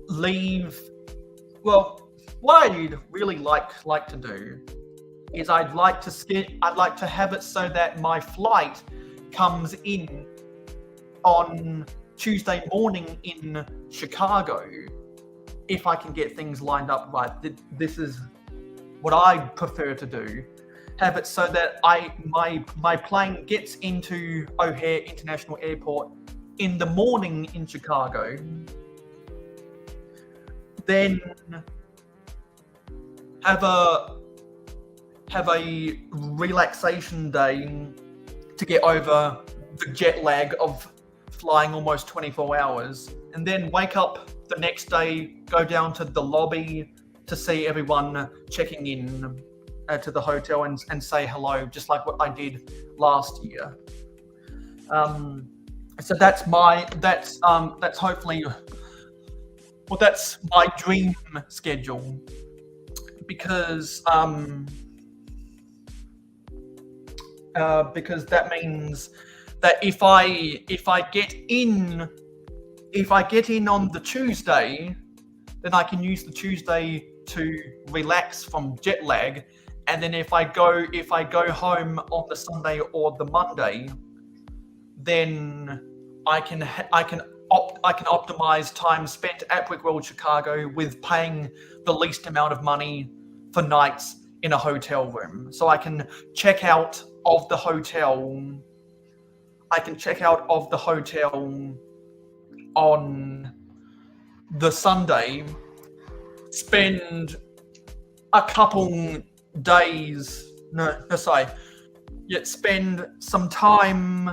leave. Well, what I'd really like to do is I'd like to have it so that my flight comes in on Tuesday morning in Chicago, if I can get things lined up right. This is what I prefer to do. Have it so that my plane gets into O'Hare International Airport in the morning in Chicago. Then have a relaxation day to get over the jet lag of flying almost 24 hours, and then wake up the next day, go down to the lobby to see everyone checking in to the hotel and say hello, just like what I did last year. So that's hopefully, well, that's my dream schedule, because that means that if I get in on the Tuesday, then I can use the Tuesday to relax from jet lag, and then if I go home on the Sunday or the Monday, then I can optimize time spent at Brickworld Chicago with paying the least amount of money for nights in a hotel room. So I can check out of the hotel. On the Sunday, spend a couple days. Spend some time.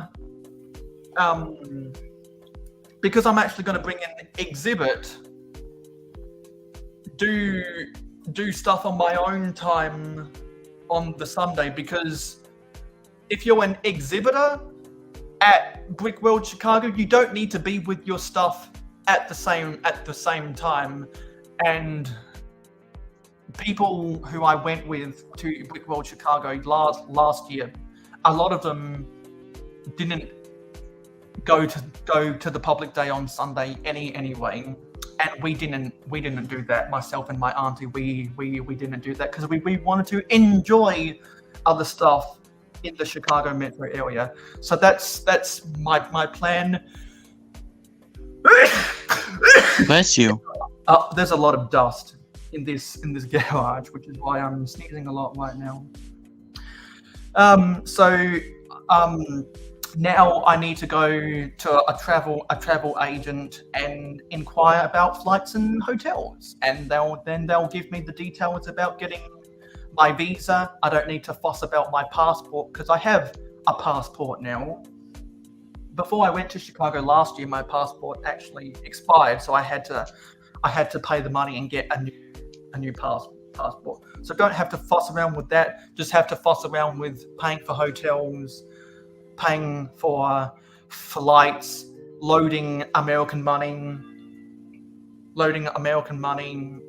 Because I'm actually going to bring in an exhibit. Do stuff on my own time on the Sunday, because if you're an exhibitor at Brickworld Chicago, you don't need to be with your stuff at the same time. And people who I went with to Brickworld Chicago last year, a lot of them didn't go to the public day on Sunday anyway. And we didn't do that. Myself and my auntie, we didn't do that because we wanted to enjoy other stuff in the Chicago metro area. So that's my plan. Bless you. There's a lot of dust in this garage, which is why I'm sneezing a lot right now. Now I need to go to a travel agent and inquire about flights and hotels, and they'll give me the details about getting my visa. I don't need to fuss about my passport because I have a passport now. Before I went to Chicago last year, my passport actually expired, so I had to pay the money and get a new passport. So don't have to fuss around with that. Just have to fuss around with paying for hotels, paying for flights, loading American money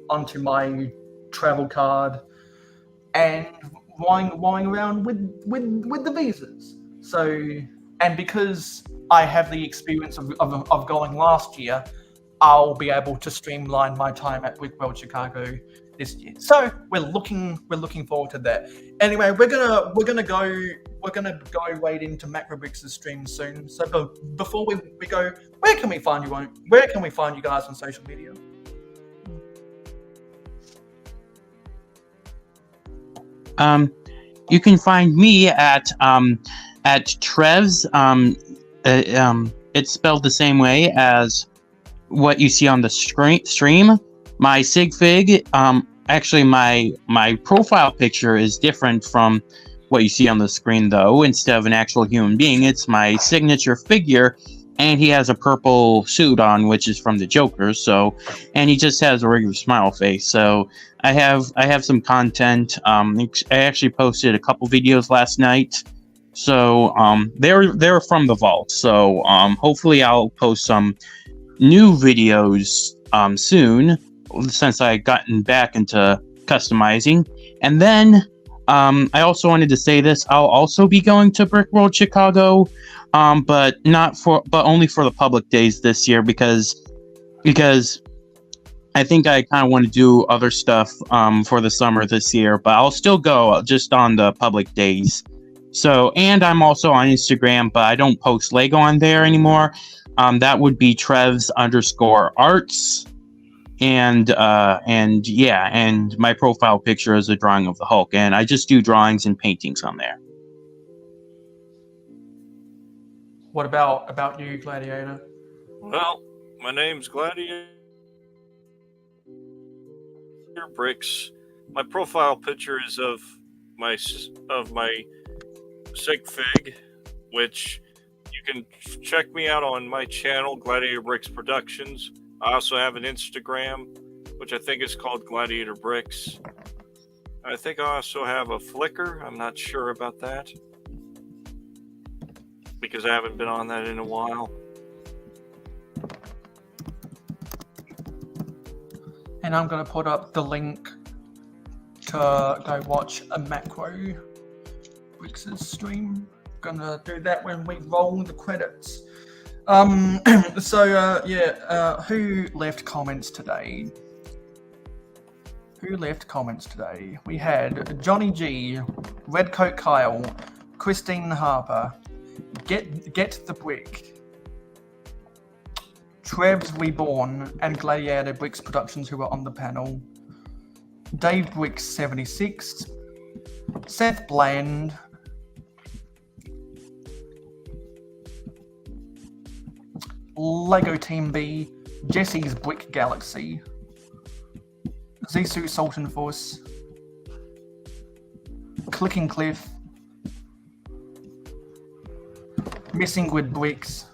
onto my travel card, and walking around with the visas. So, and because I have the experience of going last year, I'll be able to streamline my time at Brickworld Chicago this year. So we're looking forward to that. Anyway, we're gonna go right into Macrobricks' stream soon. So before we go, where can we find you guys on social media? You can find me at Trev's. It's spelled the same way as what you see on the stream. My sig fig, actually my profile picture is different from what you see on the screen, though. Instead of an actual human being, it's my signature figure, and he has a purple suit on, which is from the Joker. So, and he just has a regular smile face. So I have some content. I actually posted a couple videos last night. So they're from the vault. So hopefully I'll post some new videos soon, since I've gotten back into customizing. And then I also wanted to say this. I'll also be going to Brick World Chicago, but only for the public days this year because I think I kind of want to do other stuff for the summer this year. But I'll still go just on the public days. So, and I'm also on Instagram, but I don't post Lego on there anymore. That would be Trevs_arts. And my profile picture is a drawing of the Hulk, and I just do drawings and paintings on there. What about you, Gladiator? Well, my name's Gladiator Bricks. My profile picture is of my sig fig, which you can check me out on my channel, Gladiator Bricks Productions. I also have an Instagram, which I think is called Gladiator Bricks. I think I also have a Flickr. I'm not sure about that because I haven't been on that in a while. And I'm going to put up the link to go watch a Macro Bricks' stream. Gonna do that when we roll the credits. Who left comments today? We had Johnny G, Redcoat Kyle, Christine Harper, Get the Brick, Trevs Reborn, and Gladiator Bricks Productions, who were on the panel. Dave Bricks 76, Seth Bland, Lego Team B, Jesse's Brick Galaxy, Zisu Sultan Force, Clicking Cliff, Missing Grid Bricks,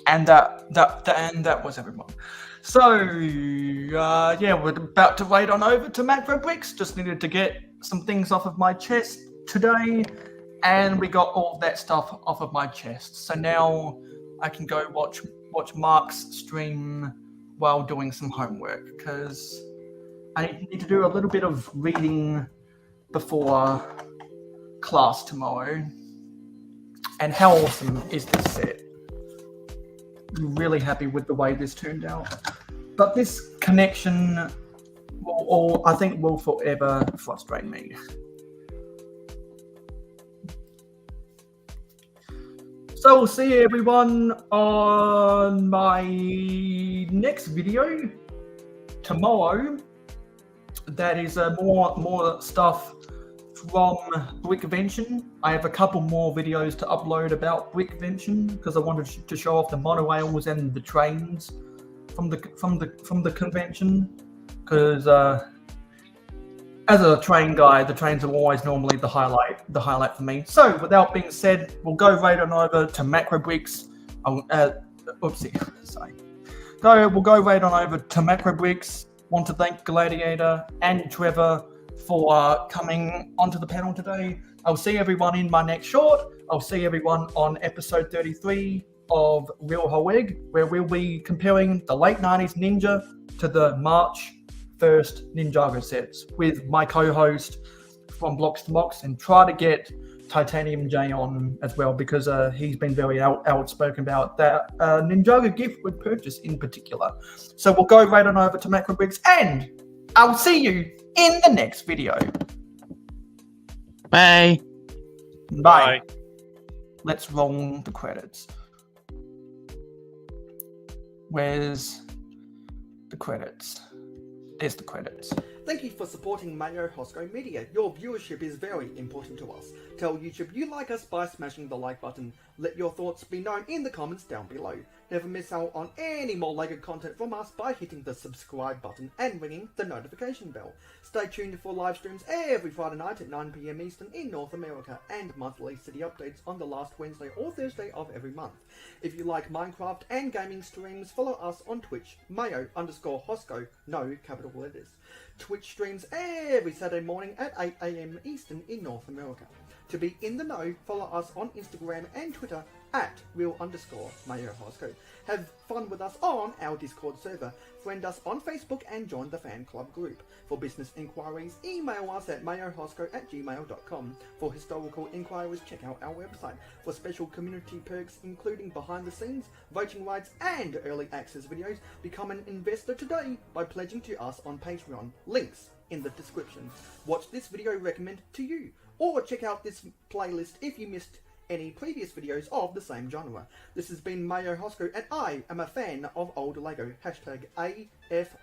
and that was everyone. So we're about to raid on over to Macro Bricks. Just needed to get some things off of my chest today, and we got all that stuff off of my chest. So now I can go watch Mark's stream while doing some homework, because I need to do a little bit of reading before class tomorrow. And how awesome is this set? I'm really happy with the way this turned out. But this connection I think will forever frustrate me. So we'll see everyone on my next video tomorrow. That is more stuff from Brickvention. I have a couple more videos to upload about Brickvention because I wanted to show off the monorails and the trains from the convention. Because as a train guy, the trains are always normally the highlight for me. So without being said, we'll go right on over to Macro Bricks. We'll go right on over to Macro Bricks. Want to thank Gladiator and Trevor for coming onto the panel today. I'll see everyone in my next short. I'll see everyone on episode 33 of Real Whole Egg, where we'll be comparing the late 90s Ninja to the March 1st Ninjago sets with my co-host from Blocks to Box, and try to get Titanium J on as well, because he's been very outspoken about that Ninjago gift with purchase in particular. So we'll go right on over to Macro Bricks, and I'll see you in the next video. Bye. Bye. Let's roll the credits. Where's the credits? There's the credits. Thank you for supporting Mayo Hosko Media. Your viewership is very important to us. Tell YouTube you like us by smashing the like button. Let your thoughts be known in the comments down below. Never miss out on any more LEGO content from us by hitting the subscribe button and ringing the notification bell. Stay tuned for live streams every Friday night at 9 PM Eastern in North America, and monthly city updates on the last Wednesday or Thursday of every month. If you like Minecraft and gaming streams, follow us on Twitch, Mayo_Hosko, no capital letters. Twitch streams every Saturday morning at 8 AM Eastern in North America. To be in the know, follow us on Instagram and Twitter at real_Mayo Hosko. Have fun with us on our Discord server. Friend us on Facebook and join the fan club group. For business inquiries, email us at mayohosko@gmail.com. For historical inquiries, check out our website. For special community perks, including behind the scenes, voting rights, and early access videos, become an investor today by pledging to us on Patreon. Links in the description. Watch this video recommended to you, or check out this playlist if you missed any previous videos of the same genre. This has been Mayo Hosko, and I am a fan of old Lego. #AF